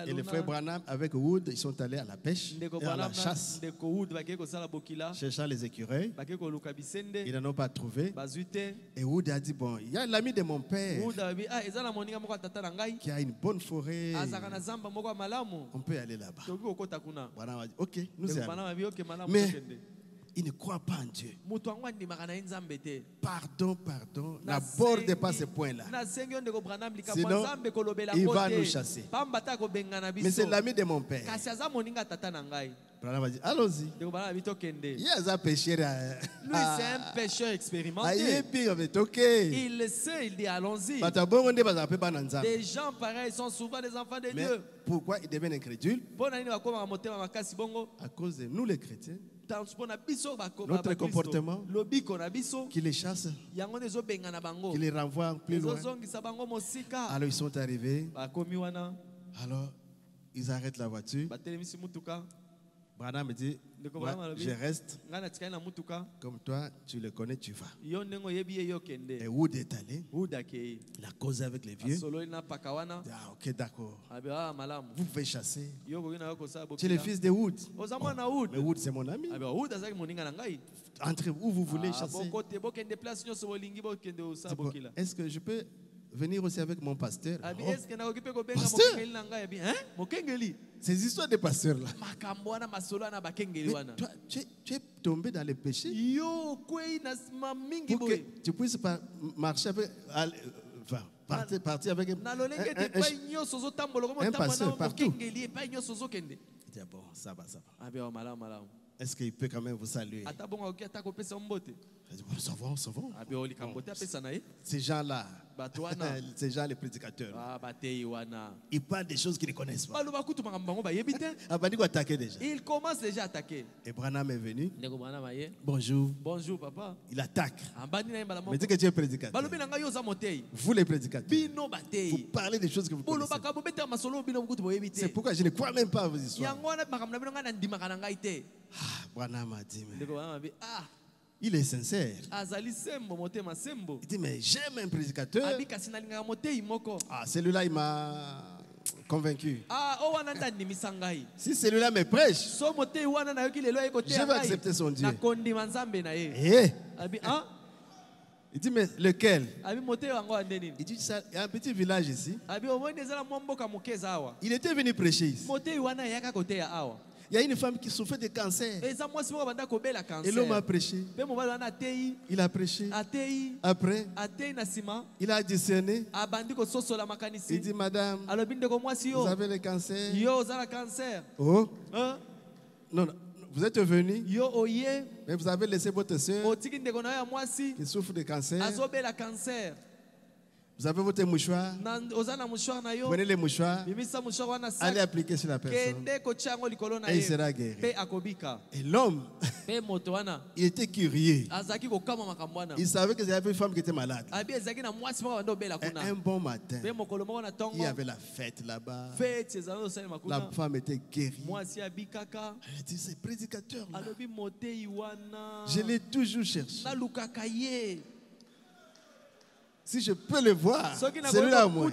Et les frères Branham avec Wood, ils sont allés à la pêche et à la chasse, cherchant les écureuils. Ils n'en ont pas trouvé. Et Wood a dit, bon, il y a l'ami de mon père qui a une bonne forêt. On peut aller là-bas. Branham a dit, ok, nous y allons. Mais il ne croit pas en Dieu. Pardon, n'aborde pas ce point-là. Sinon, il va nous chasser. Mais c'est l'ami de mon père. Branham a dit, allons-y. Il y a un pêcheur. Lui, c'est un pêcheur expérimenté. Il le sait, il dit, allons-y. Des gens pareils sont souvent des enfants de Dieu. Pourquoi ils deviennent incrédules? À cause de nous les chrétiens. Notre comportement qui les chasse, qui les renvoie plus loin. Alors ils sont arrivés. Alors ils arrêtent la voiture. Branham me dit, je reste. Comme toi, tu le connais, tu vas. Et Wood est allé. Il a causé avec les vieux. Ah, ok, d'accord. Vous pouvez chasser. Tu es le fils de Wood. Oh, mais Wood, c'est mon ami. Entrez où vous voulez chasser. Est-ce que je peux venir aussi avec mon pasteur? Pasteur? Ces histoires de pasteurs là. Toi, tu es tombé dans les péchés pour que tu puisses marcher avec, partir avec un pasteur partout. Il dit, bon, ça va. Est-ce qu'il peut quand même vous saluer? Ça va. Ces gens-là, ces gens les prédicateurs, ils parlent des choses qu'ils ne connaissent pas. Il commence déjà à attaquer. Et Branham est venu. Bonjour papa. Il attaque. Mais dis que tu es prédicateur. Vous les prédicateurs, vous parlez des choses que vous connaissez. C'est pourquoi je ne crois même pas à vos histoires. Branham a dit, mais il est sincère. Il dit, mais j'aime un prédicateur. Celui-là, il m'a convaincu. Si celui-là me prêche, je vais accepter son Dieu. Il dit, mais lequel? Il dit, il y a un petit village ici. Il était venu prêcher ici. Il y a une femme qui souffrait de cancer. Et l'homme a prêché. Il a prêché. Après, il a discerné. Il dit, madame, vous avez le cancer. Oh. Non, vous êtes venu. Mais vous avez laissé votre soeur qui souffre de cancer. Vous avez votre mouchoir. Prenez les mouchoirs. Allez appliquer sur la personne. Et il sera guéri. Et l'homme, il était curieux. Il savait que c'était une femme qui était malade. Et un bon matin, il y avait la fête là-bas. La femme était guérie. Elle dit, c'est prédicateur là. Je l'ai toujours cherché. Si je peux le voir, c'est lui à moi.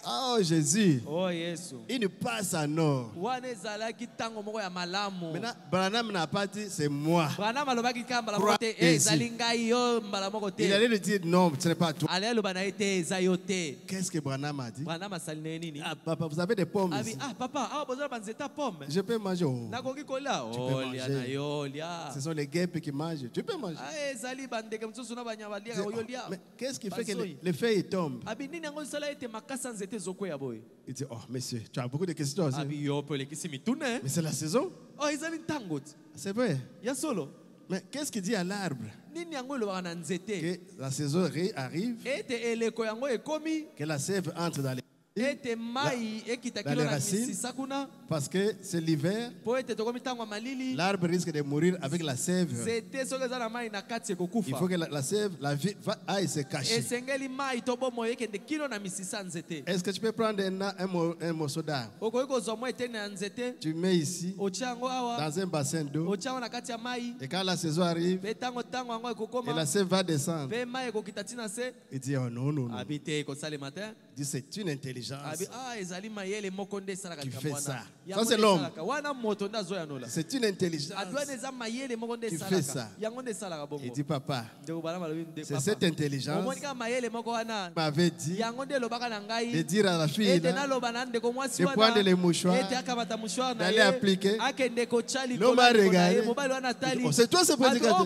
Oh Jésus, il nous passe en or. Maintenant, Branham n'a pas dit c'est moi. Il allait lui dire non, ce n'est pas toi. Qu'est-ce que Branham a dit? Ah, papa, vous avez des pommes ici. Je peux manger. Oh. Tu peux manger. Ce sont les guêpes qui mangent. Tu peux manger. Mais qu'est-ce qui fait que les feuilles tombent? Il dit, oh monsieur, tu as beaucoup de questions. Mais c'est la saison. C'est vrai. Mais qu'est-ce qu'il dit à l'arbre? Que la saison arrive, que la sève entre dans les racines, parce que c'est l'hiver, l'arbre risque de mourir avec la sève. Il faut que la sève aille se cacher. Est-ce que tu peux prendre un morceau d'arbre? Tu mets ici, dans un bassin d'eau, et quand la saison arrive, et la sève va descendre, il dit oh non, non, non. Il dit c'est une intelligence qui fait ça. Ça c'est l'homme. C'est une intelligence qui fait ça. Il dit papa, c'est cette intelligence m'avait dit de dire à la fille de prendre les mouchoirs, d'aller appliquer. L'homme a regardé. C'est toi ce prédicateur.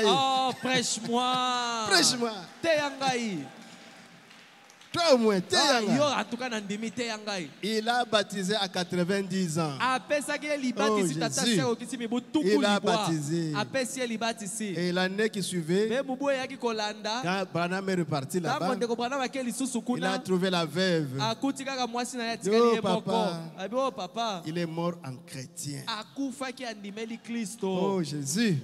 Oh, prêche-moi. Prêche-moi. Toi au moins, il a baptisé à 90 ans. Oh, Jésus. Il a baptisé. Et l'année qui suivait, quand Branham est reparti là-bas, il a trouvé la veuve. Oh papa, il est mort en chrétien. Oh Jésus.